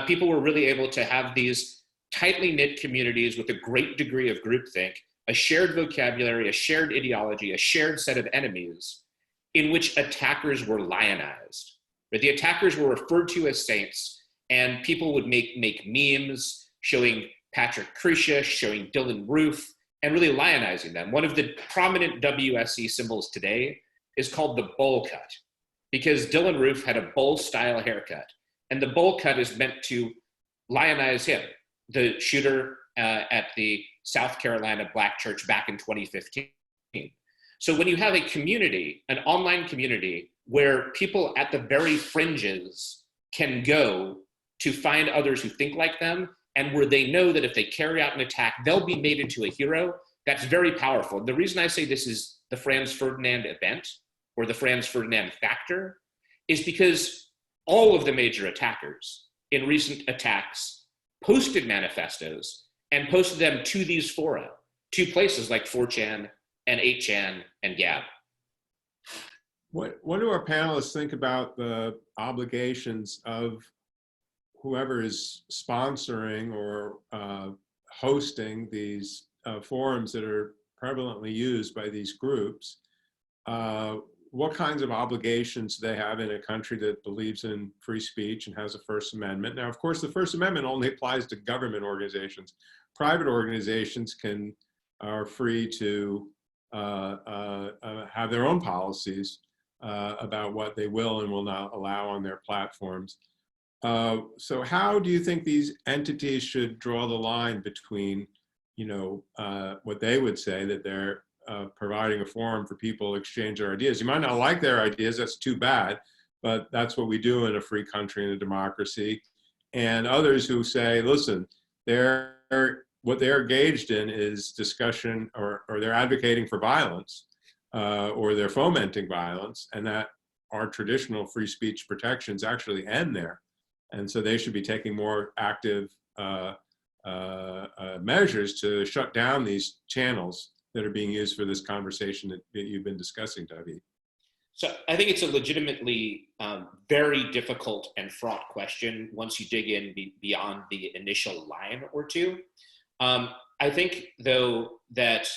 people were really able to have these tightly knit communities with a great degree of groupthink, a shared vocabulary, a shared ideology, a shared set of enemies in which attackers were lionized. But the attackers were referred to as saints, and people would make memes showing Patrick Krisha, showing Dylan Roof, and really lionizing them. One of the prominent WSE symbols today is called the bowl cut, because Dylan Roof had a bowl-style haircut, and the bowl cut is meant to lionize him, the shooter at the South Carolina Black Church back in 2015. So when you have a community, an online community, where people at the very fringes can go to find others who think like them, and where they know that if they carry out an attack, they'll be made into a hero, that's very powerful. The reason I say this is the Franz Ferdinand event, or the Franz Ferdinand factor, is because all of the major attackers in recent attacks posted manifestos and posted them to these fora, to places like 4chan and 8chan and Gab. What do our panelists think about the obligations of whoever is sponsoring or hosting these forums that are prevalently used by these groups? What kinds of obligations do they have in a country that believes in free speech and has a First Amendment? Now, of course, the First Amendment only applies to government organizations. Private organizations are free to have their own policies about what they will and will not allow on their platforms. So how do you think these entities should draw the line between, what they would say that they're providing a forum for people to exchange their ideas? You might not like their ideas, that's too bad, but that's what we do in a free country and a democracy. And others who say, listen, what they're engaged in is discussion, or they're advocating for violence, or they're fomenting violence, and that our traditional free speech protections actually end there. And so they should be taking more active measures to shut down these channels that are being used for this conversation that you've been discussing, Daveed. So I think it's a legitimately very difficult and fraught question once you dig in beyond the initial line or two. I think, though, that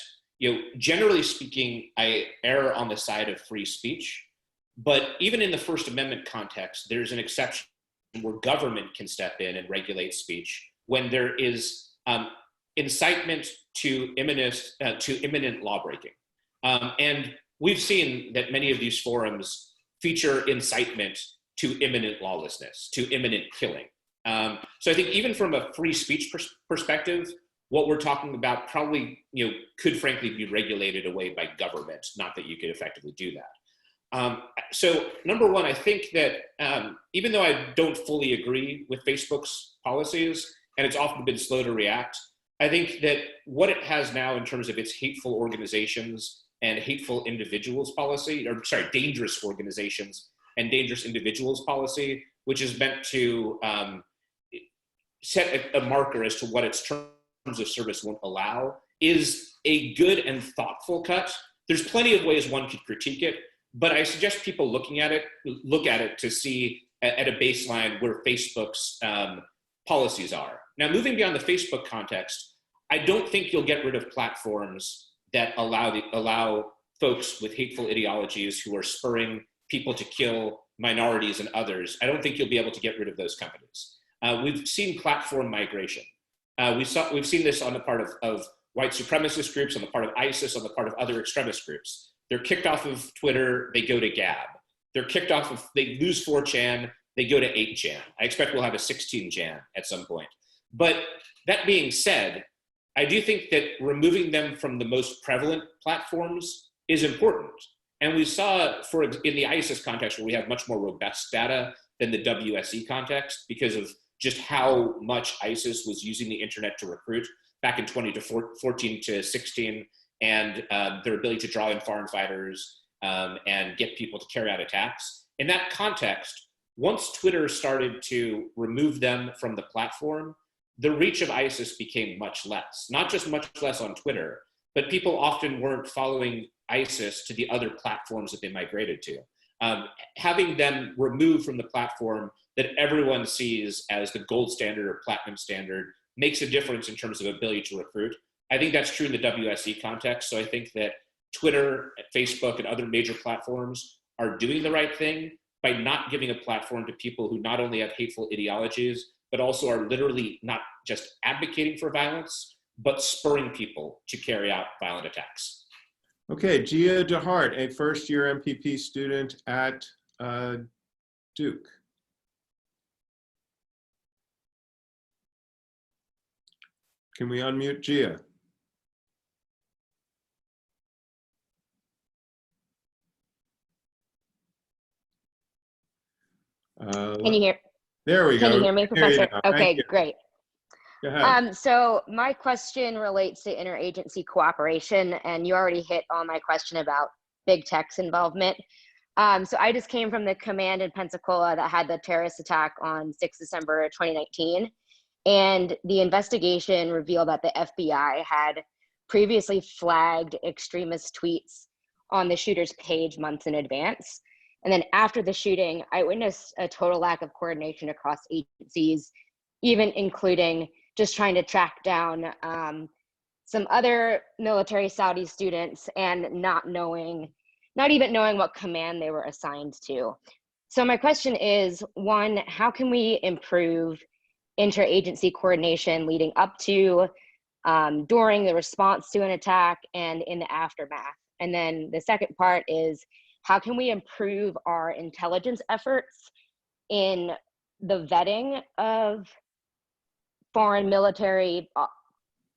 generally speaking, I err on the side of free speech. But even in the First Amendment context, there's an exception where government can step in and regulate speech when there is incitement to imminent lawbreaking. And we've seen that many of these forums feature incitement to imminent lawlessness, to imminent killing. So I think even from a free speech perspective, what we're talking about probably could frankly be regulated away by government, not that you could effectively do that. So number one, I think that even though I don't fully agree with Facebook's policies, and it's often been slow to react, I think that what it has now in terms of its hateful organizations and hateful individuals policy, or sorry, dangerous organizations and dangerous individuals policy, which is meant to set a marker as to what its terms of service won't allow, is a good and thoughtful cut. There's plenty of ways one could critique it, but I suggest people look at it to see at a baseline where Facebook's policies are. Now, moving beyond the Facebook context, I don't think you'll get rid of platforms that allow folks with hateful ideologies who are spurring people to kill minorities and others. I don't think you'll be able to get rid of those companies. We've seen platform migration. We've seen this on the part of white supremacist groups, on the part of ISIS, on the part of other extremist groups. They're kicked off of Twitter, they go to Gab. They lose 4chan, they go to 8chan. I expect we'll have a 16chan at some point. But that being said, I do think that removing them from the most prevalent platforms is important. And we saw, in the ISIS context, where we have much more robust data than the WSE context, because of just how much ISIS was using the internet to recruit back in 2014 to 16, and their ability to draw in foreign fighters and get people to carry out attacks. In that context, once Twitter started to remove them from the platform, the reach of ISIS became much less. Not just much less on Twitter, but people often weren't following ISIS to the other platforms that they migrated to. Having them removed from the platform that everyone sees as the gold standard or platinum standard makes a difference in terms of ability to recruit. I think that's true in the WSE context. So I think that Twitter, Facebook, and other major platforms are doing the right thing by not giving a platform to people who not only have hateful ideologies, but also are literally not just advocating for violence, but spurring people to carry out violent attacks. Okay, Gia DeHart, a first-year MPP student at Duke. Can we unmute Gia? Can you hear? There we go. Can you hear me, Professor? Okay, you. great. Go ahead. So my question relates to interagency cooperation, and you already hit on my question about big tech's involvement. So I just came from the command in Pensacola that had the terrorist attack on 6 December 2019, and the investigation revealed that the FBI had previously flagged extremist tweets on the shooter's page months in advance. And then after the shooting, I witnessed a total lack of coordination across agencies, even including just trying to track down some other military Saudi students and not even knowing what command they were assigned to. So my question is, one, how can we improve interagency coordination leading up to during the response to an attack and in the aftermath. And then the second part is, how can we improve our intelligence efforts in the vetting of foreign military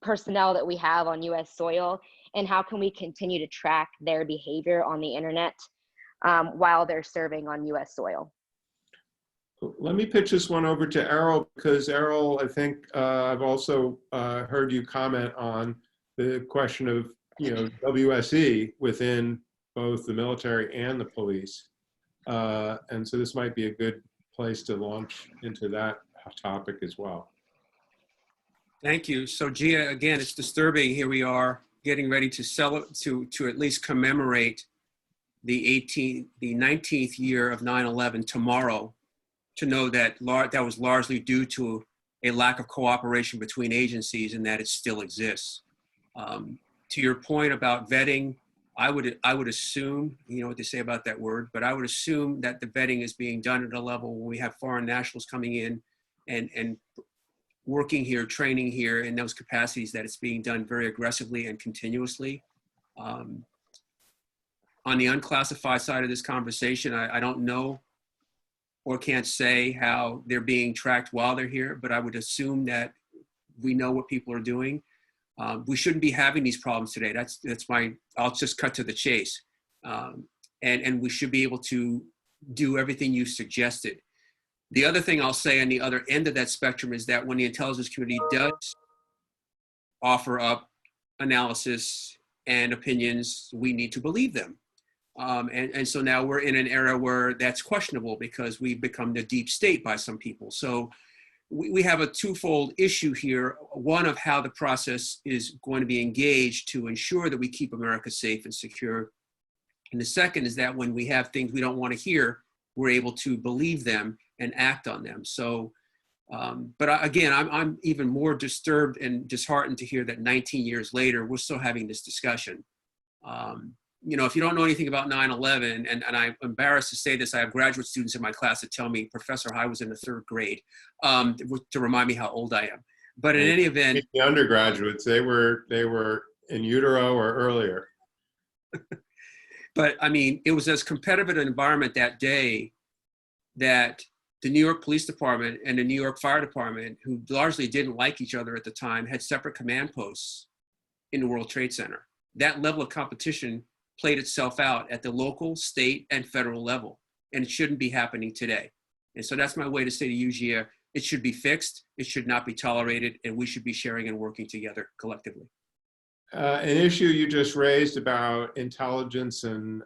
personnel that we have on US soil, and how can we continue to track their behavior on the internet while they're serving on US soil? Let me pitch this one over to Erroll, because Erroll, I think I've also heard you comment on the question of, WSE within both the military and the police. And so this might be a good place to launch into that topic as well. Thank you. So Gia, again, it's disturbing. Here we are getting ready to at least commemorate the 19th year of 9/11 tomorrow, to know that that was largely due to a lack of cooperation between agencies, and that it still exists. To your point about vetting, I would assume, you know what they say about that word, but I would assume that the vetting is being done at a level when we have foreign nationals coming in and working here, training here in those capacities, that it's being done very aggressively and continuously. On the unclassified side of this conversation, I don't know or can't say how they're being tracked while they're here, but I would assume that we know what people are doing. We shouldn't be having these problems today. I'll just cut to the chase. And we should be able to do everything you suggested. The other thing I'll say on the other end of that spectrum is that when the intelligence community does offer up analysis and opinions, we need to believe them. And so now we're in an era where that's questionable, because we've become the deep state by some people. So we have a twofold issue here. One, of how the process is going to be engaged to ensure that we keep America safe and secure. And the second is that when we have things we don't want to hear, we're able to believe them and act on them. So, again, I'm even more disturbed and disheartened to hear that 19 years later, we're still having this discussion. If you don't know anything about 9/11, and I'm embarrassed to say this, I have graduate students in my class that tell me, Professor, I was in the 3rd grade, to remind me how old I am. But in any event, the undergraduates, they were in utero or earlier. But I mean, it was as competitive an environment that day that the New York Police Department and the New York Fire Department, who largely didn't like each other at the time, had separate command posts in the World Trade Center. That level of competition played itself out at the local, state, and federal level, and it shouldn't be happening today. And so that's my way to say to you, Gia, it should be fixed, it should not be tolerated, and we should be sharing and working together collectively. An issue you just raised about intelligence and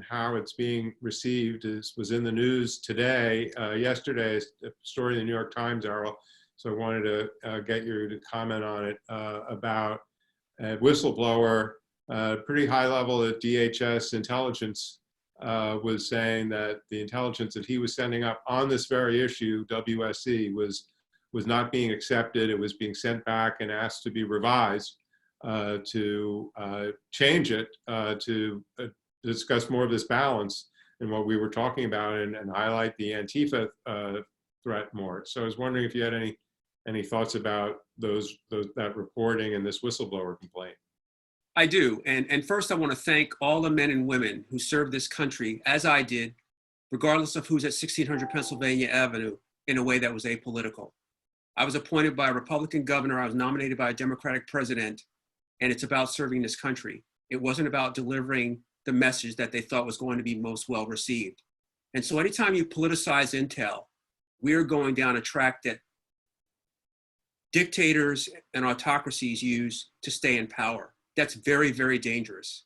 how it's being received was in the news today. Yesterday, a story in the New York Times, Erroll, so I wanted to get you to comment on it, about a whistleblower, pretty high level at DHS intelligence, was saying that the intelligence that he was sending up on this very issue, WSE, was not being accepted. It was being sent back and asked to be revised, to change it, to discuss more of this balance and what we were talking about, and highlight the Antifa threat more. So I was wondering if you had any thoughts about that reporting and this whistleblower complaint. I do. And first, I want to thank all the men and women who served this country, as I did, regardless of who's at 1600 Pennsylvania Avenue, in a way that was apolitical. I was appointed by a Republican governor. I was nominated by a Democratic president, and it's about serving this country. It wasn't about delivering the message that they thought was going to be most well received. And so anytime you politicize intel, we are going down a track that dictators and autocracies use to stay in power. That's very, very dangerous.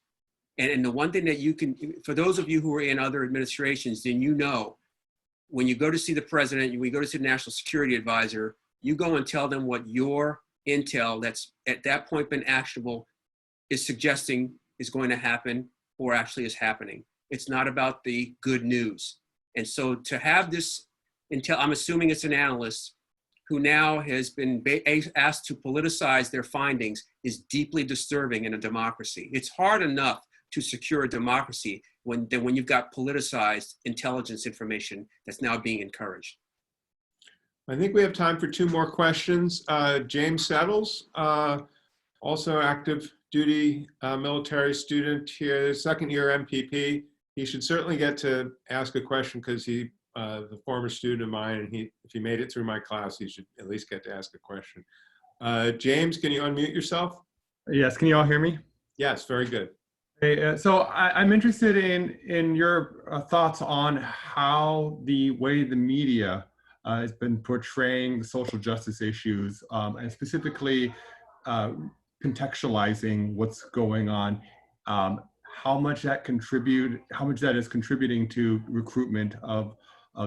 And the one thing that you can, for those of you who are in other administrations, then you know, when you go to see the president, when you go to see the national security advisor, you go and tell them what your intel that's at that point been actionable is suggesting is going to happen or actually is happening. It's not about the good news. And so to have this intel, I'm assuming it's an analyst who now has been asked to politicize their findings, is deeply disturbing in a democracy. It's hard enough to secure a democracy when you've got politicized intelligence information that's now being encouraged. I think we have time for two more questions. James Settles, also active duty military student here, second year MPP. He should certainly get to ask a question because he, the former student of mine, and if he made it through my class, he should at least get to ask a question. James, can you unmute yourself? Yes, can you all hear me? Yes, very good. Hey, so I'm interested in your thoughts on how the way the media has been portraying the social justice issues, and specifically contextualizing what's going on, how much that is contributing to recruitment of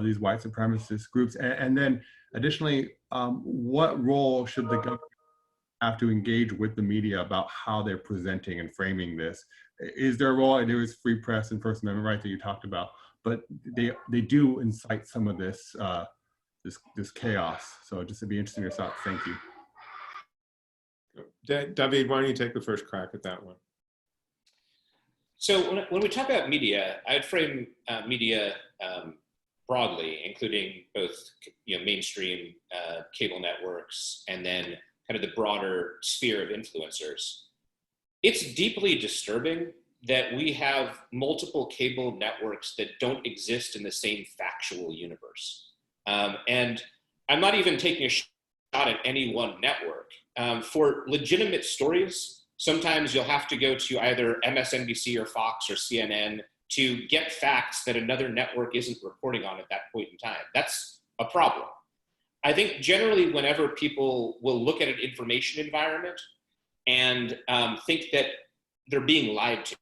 these white supremacist groups, and then additionally, what role should the government have to engage with the media about how they're presenting and framing this? Is there a role? There is free press and First Amendment right that you talked about, but they do incite some of this this chaos. So just to be interested in your thoughts. Thank you. Daveed, why don't you take the first crack at that one? So when we talk about media, I'd frame media broadly, including both mainstream cable networks and then kind of the broader sphere of influencers. It's deeply disturbing that we have multiple cable networks that don't exist in the same factual universe. And I'm not even taking a shot at any one network. For legitimate stories, sometimes you'll have to go to either MSNBC or Fox or CNN to get facts that another network isn't reporting on at that point in time. That's a problem. I think generally whenever people will look at an information environment and think that they're being lied to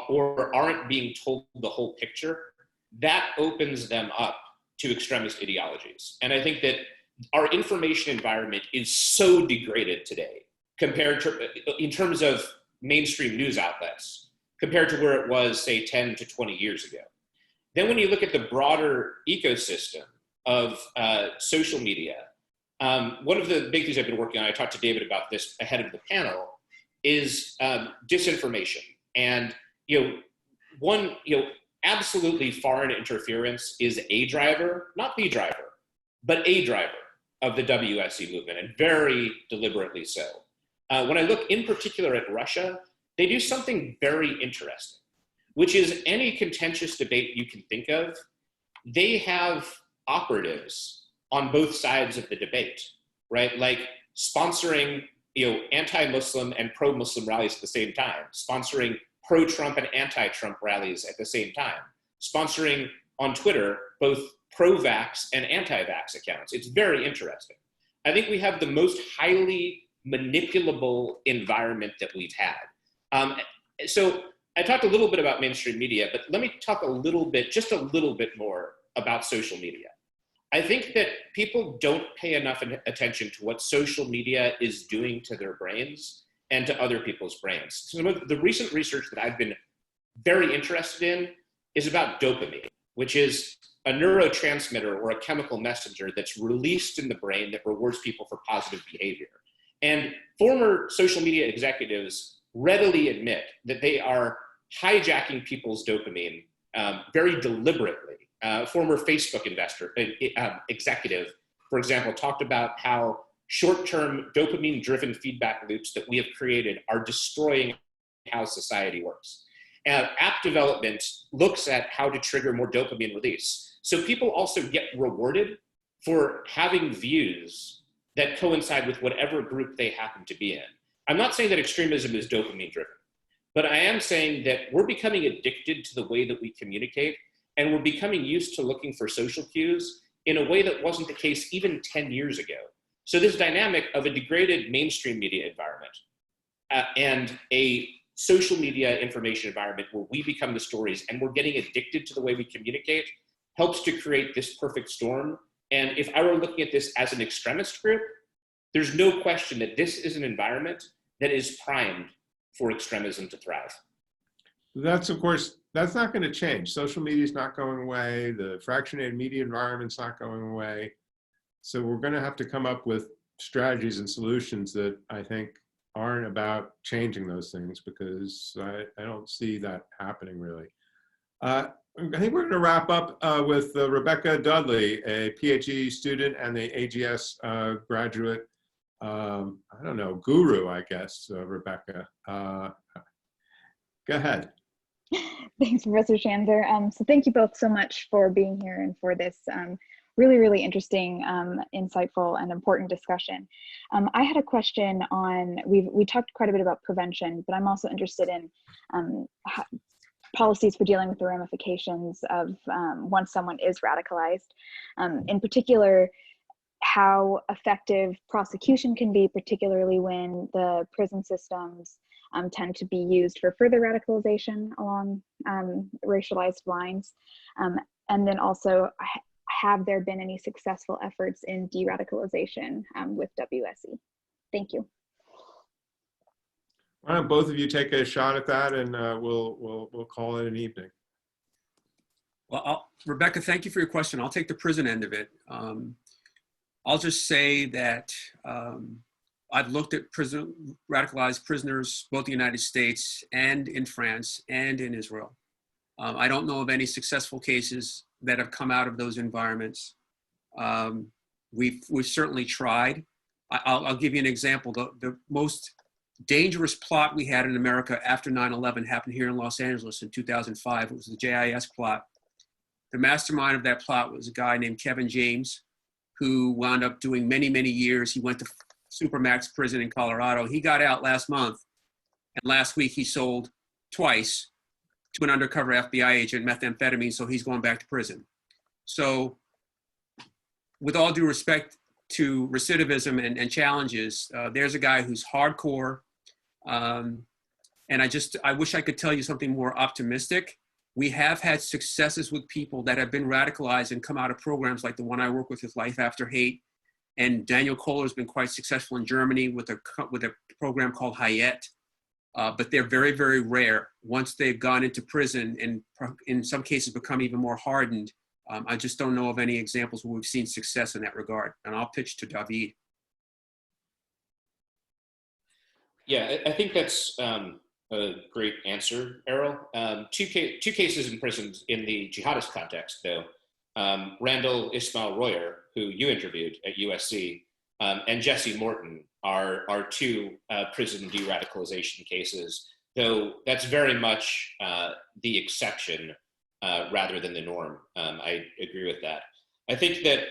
or aren't being told the whole picture, that opens them up to extremist ideologies. And I think that our information environment is so degraded today compared to, in terms of mainstream news outlets, compared to where it was, say, 10 to 20 years ago. Then when you look at the broader ecosystem of social media, one of the big things I've been working on, I talked to David about this ahead of the panel, is disinformation. And absolutely foreign interference is a driver, not the driver, but a driver of the WSE movement, and very deliberately so. When I look in particular at Russia, they do something very interesting, which is any contentious debate you can think of, they have operatives on both sides of the debate, right? Like sponsoring anti-Muslim and pro-Muslim rallies at the same time, sponsoring pro-Trump and anti-Trump rallies at the same time, sponsoring on Twitter both pro-vax and anti-vax accounts. It's very interesting. I think we have the most highly manipulable environment that we've had. So I talked a little bit about mainstream media, but let me talk just a little bit more about social media. I think that people don't pay enough attention to what social media is doing to their brains and to other people's brains. Some of the recent research that I've been very interested in is about dopamine, which is a neurotransmitter or a chemical messenger that's released in the brain that rewards people for positive behavior. And former social media executives readily admit that they are hijacking people's dopamine very deliberately. Former Facebook executive, for example, talked about how short-term dopamine-driven feedback loops that we have created are destroying how society works. App development looks at how to trigger more dopamine release. So people also get rewarded for having views that coincide with whatever group they happen to be in. I'm not saying that extremism is dopamine-driven, but I am saying that we're becoming addicted to the way that we communicate, and we're becoming used to looking for social cues in a way that wasn't the case even 10 years ago. So this dynamic of a degraded mainstream media environment and a social media information environment where we become the stories and we're getting addicted to the way we communicate helps to create this perfect storm. And if I were looking at this as an extremist group, there's no question that this is an environment that is primed for extremism to thrive. That's, of course, that's not going to change. Social media is not going away. The fractionated media environment's not going away. So we're going to have to come up with strategies and solutions that I think aren't about changing those things, because I don't see that happening really. I think we're going to wrap up with Rebecca Dudley, a PhD student and the AGS graduate. I don't know, guru, I guess, Rebecca. Go ahead. Thanks, Professor Schanzer. So thank you both so much for being here and for this really, really interesting, insightful, and important discussion. I had a question on, we talked quite a bit about prevention, but I'm also interested in policies for dealing with the ramifications of once someone is radicalized. In particular, how effective prosecution can be, particularly when the prison systems tend to be used for further radicalization along racialized lines. And then also, have there been any successful efforts in de-radicalization with WSE? Thank you. Why don't both of you take a shot at that, and we'll call it an evening. Well, Rebecca, thank you for your question. I'll take the prison end of it. I'll just say that I've looked at radicalized prisoners, both the United States and in France and in Israel. I don't know of any successful cases that have come out of those environments. We've certainly tried. I'll give you an example. The most dangerous plot we had in America after 9/11 happened here in Los Angeles in 2005. It was the JIS plot. The mastermind of that plot was a guy named Kevin James, who wound up doing many, many years. He went to Supermax prison in Colorado. He got out last month, and last week he sold twice to an undercover FBI agent methamphetamine, so he's going back to prison. So with all due respect to recidivism and challenges, there's a guy who's hardcore, and I wish I could tell you something more optimistic. We have had successes with people that have been radicalized and come out of programs like the one I work with Life After Hate. And Daniel Kohler has been quite successful in Germany with a program called Hayet. But they're very, very rare. Once they've gone into prison and in some cases become even more hardened, I just don't know of any examples where we've seen success in that regard. And I'll pitch to Daveed. Yeah, I think that's a great answer, Erroll. Two cases in prisons in the jihadist context, though. Randall Ismail Royer, who you interviewed at USC, and Jesse Morton are two prison de-radicalization cases, though that's very much the exception rather than the norm. I agree with that. I think that,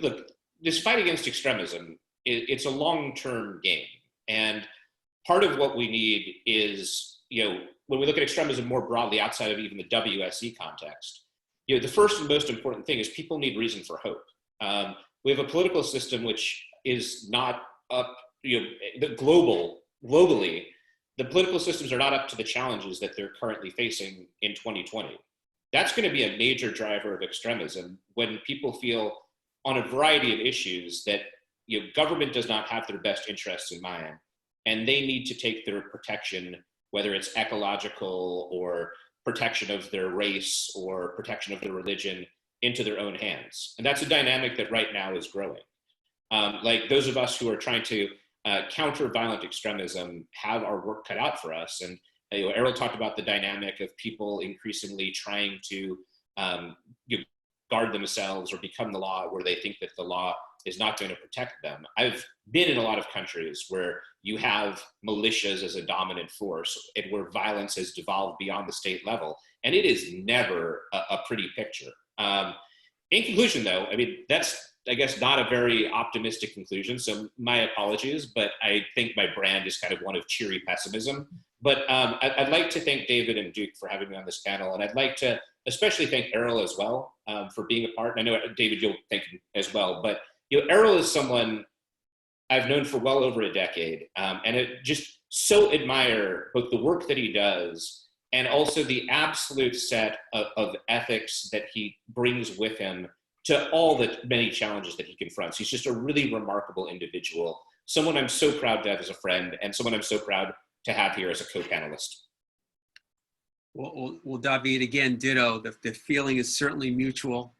look, this fight against extremism, it's a long-term game. And part of what we need is, when we look at extremism more broadly outside of even the WSE context, the first and most important thing is people need reason for hope. We have a political system which is not up, globally, the political systems are not up to the challenges that they're currently facing in 2020. That's going to be a major driver of extremism when people feel on a variety of issues that government does not have their best interests in mind, and they need to take their protection, whether it's ecological or protection of their race or protection of their religion, into their own hands. And that's a dynamic that right now is growing. Like those of us who are trying to counter violent extremism have our work cut out for us. And Erroll talked about the dynamic of people increasingly trying to guard themselves or become the law where they think that the law is not going to protect them. I've been in a lot of countries where you have militias as a dominant force and where violence has devolved beyond the state level. And it is never a pretty picture. In conclusion, though, I mean, that's, I guess, not a very optimistic conclusion. So my apologies, but I think my brand is kind of one of cheery pessimism. But I'd like to thank David and Duke for having me on this panel. And I'd like to especially thank Erroll as well for being a part. And I know, David, you'll thank him as well. But Erroll is someone I've known for well over a decade. And I just so admire both the work that he does and also the absolute set of ethics that he brings with him to all the many challenges that he confronts. He's just a really remarkable individual, someone I'm so proud to have as a friend, and someone I'm so proud to have here as a co-panelist. Well, Daveed, again, ditto. The feeling is certainly mutual.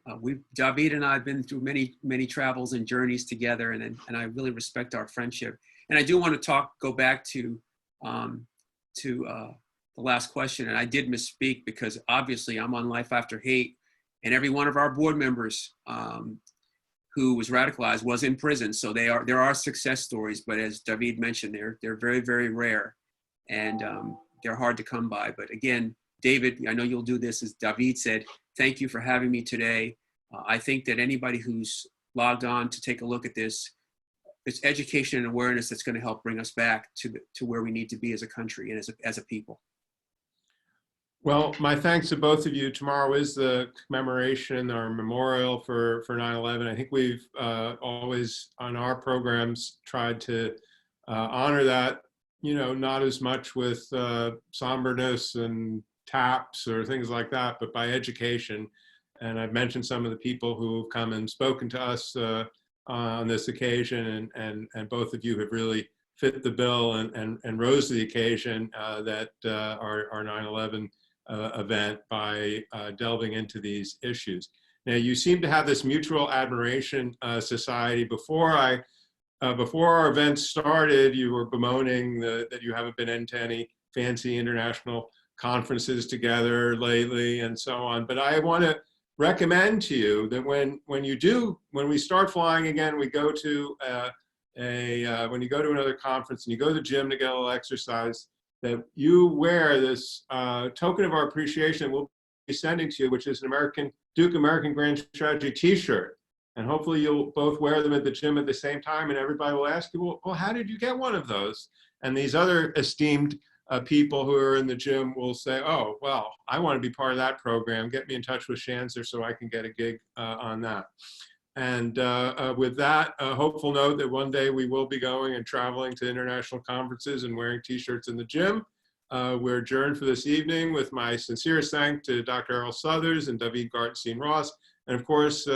Daveed and I have been through many travels and journeys together, and I really respect our friendship. And I do want to go back to the the last question, and I did misspeak because obviously I'm on Life After Hate, and every one of our board members who was radicalized was in prison. So there are success stories, but as Daveed mentioned, they're very, very rare, and they're hard to come by. But again, David, I know you'll do this, as Daveed said, thank you for having me today. I think that anybody who's logged on to take a look at this, it's education and awareness that's going to help bring us back to where we need to be as a country and as a people. Well, my thanks to both of you. Tomorrow is the commemoration or memorial for 9/11. I think we've always on our programs tried to honor that, you know, not as much with somberness and taps or things like that, but by education. And I've mentioned some of the people who have come and spoken to us on this occasion, and both of you have really fit the bill and rose to the occasion that our 9/11 event by delving into these issues. Now, you seem to have this mutual admiration society. Before our event started, you were bemoaning that you haven't been into any fancy international conferences together lately and so on. But I want to recommend to you that when we start flying again, we go to when you go to another conference and you go to the gym to get a little exercise, that you wear this token of our appreciation that we'll be sending to you, which is an Duke American Grand Strategy t-shirt. And hopefully you'll both wear them at the gym at the same time, and everybody will ask you, well, how did you get one of those? And these other esteemed people who are in the gym will say, oh, well, I want to be part of that program. Get me in touch with Schanzer so I can get a gig on that. And with that hopeful note that one day we will be going and traveling to international conferences and wearing t-shirts in the gym, we're adjourned for this evening with my sincerest thanks to Dr. Erroll Southers and Daveed Gartenstein-Ross, and of course,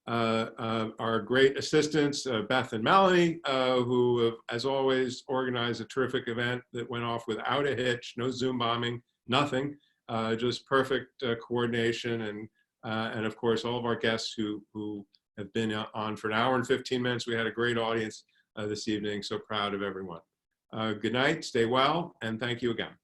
our great assistants, Beth and Melanie, who have, as always, organized a terrific event that went off without a hitch, no Zoom bombing, nothing, just perfect coordination, and of course, all of our guests who have been on for an hour and 15 minutes. We had a great audience this evening, so proud of everyone. Good night, stay well, and thank you again.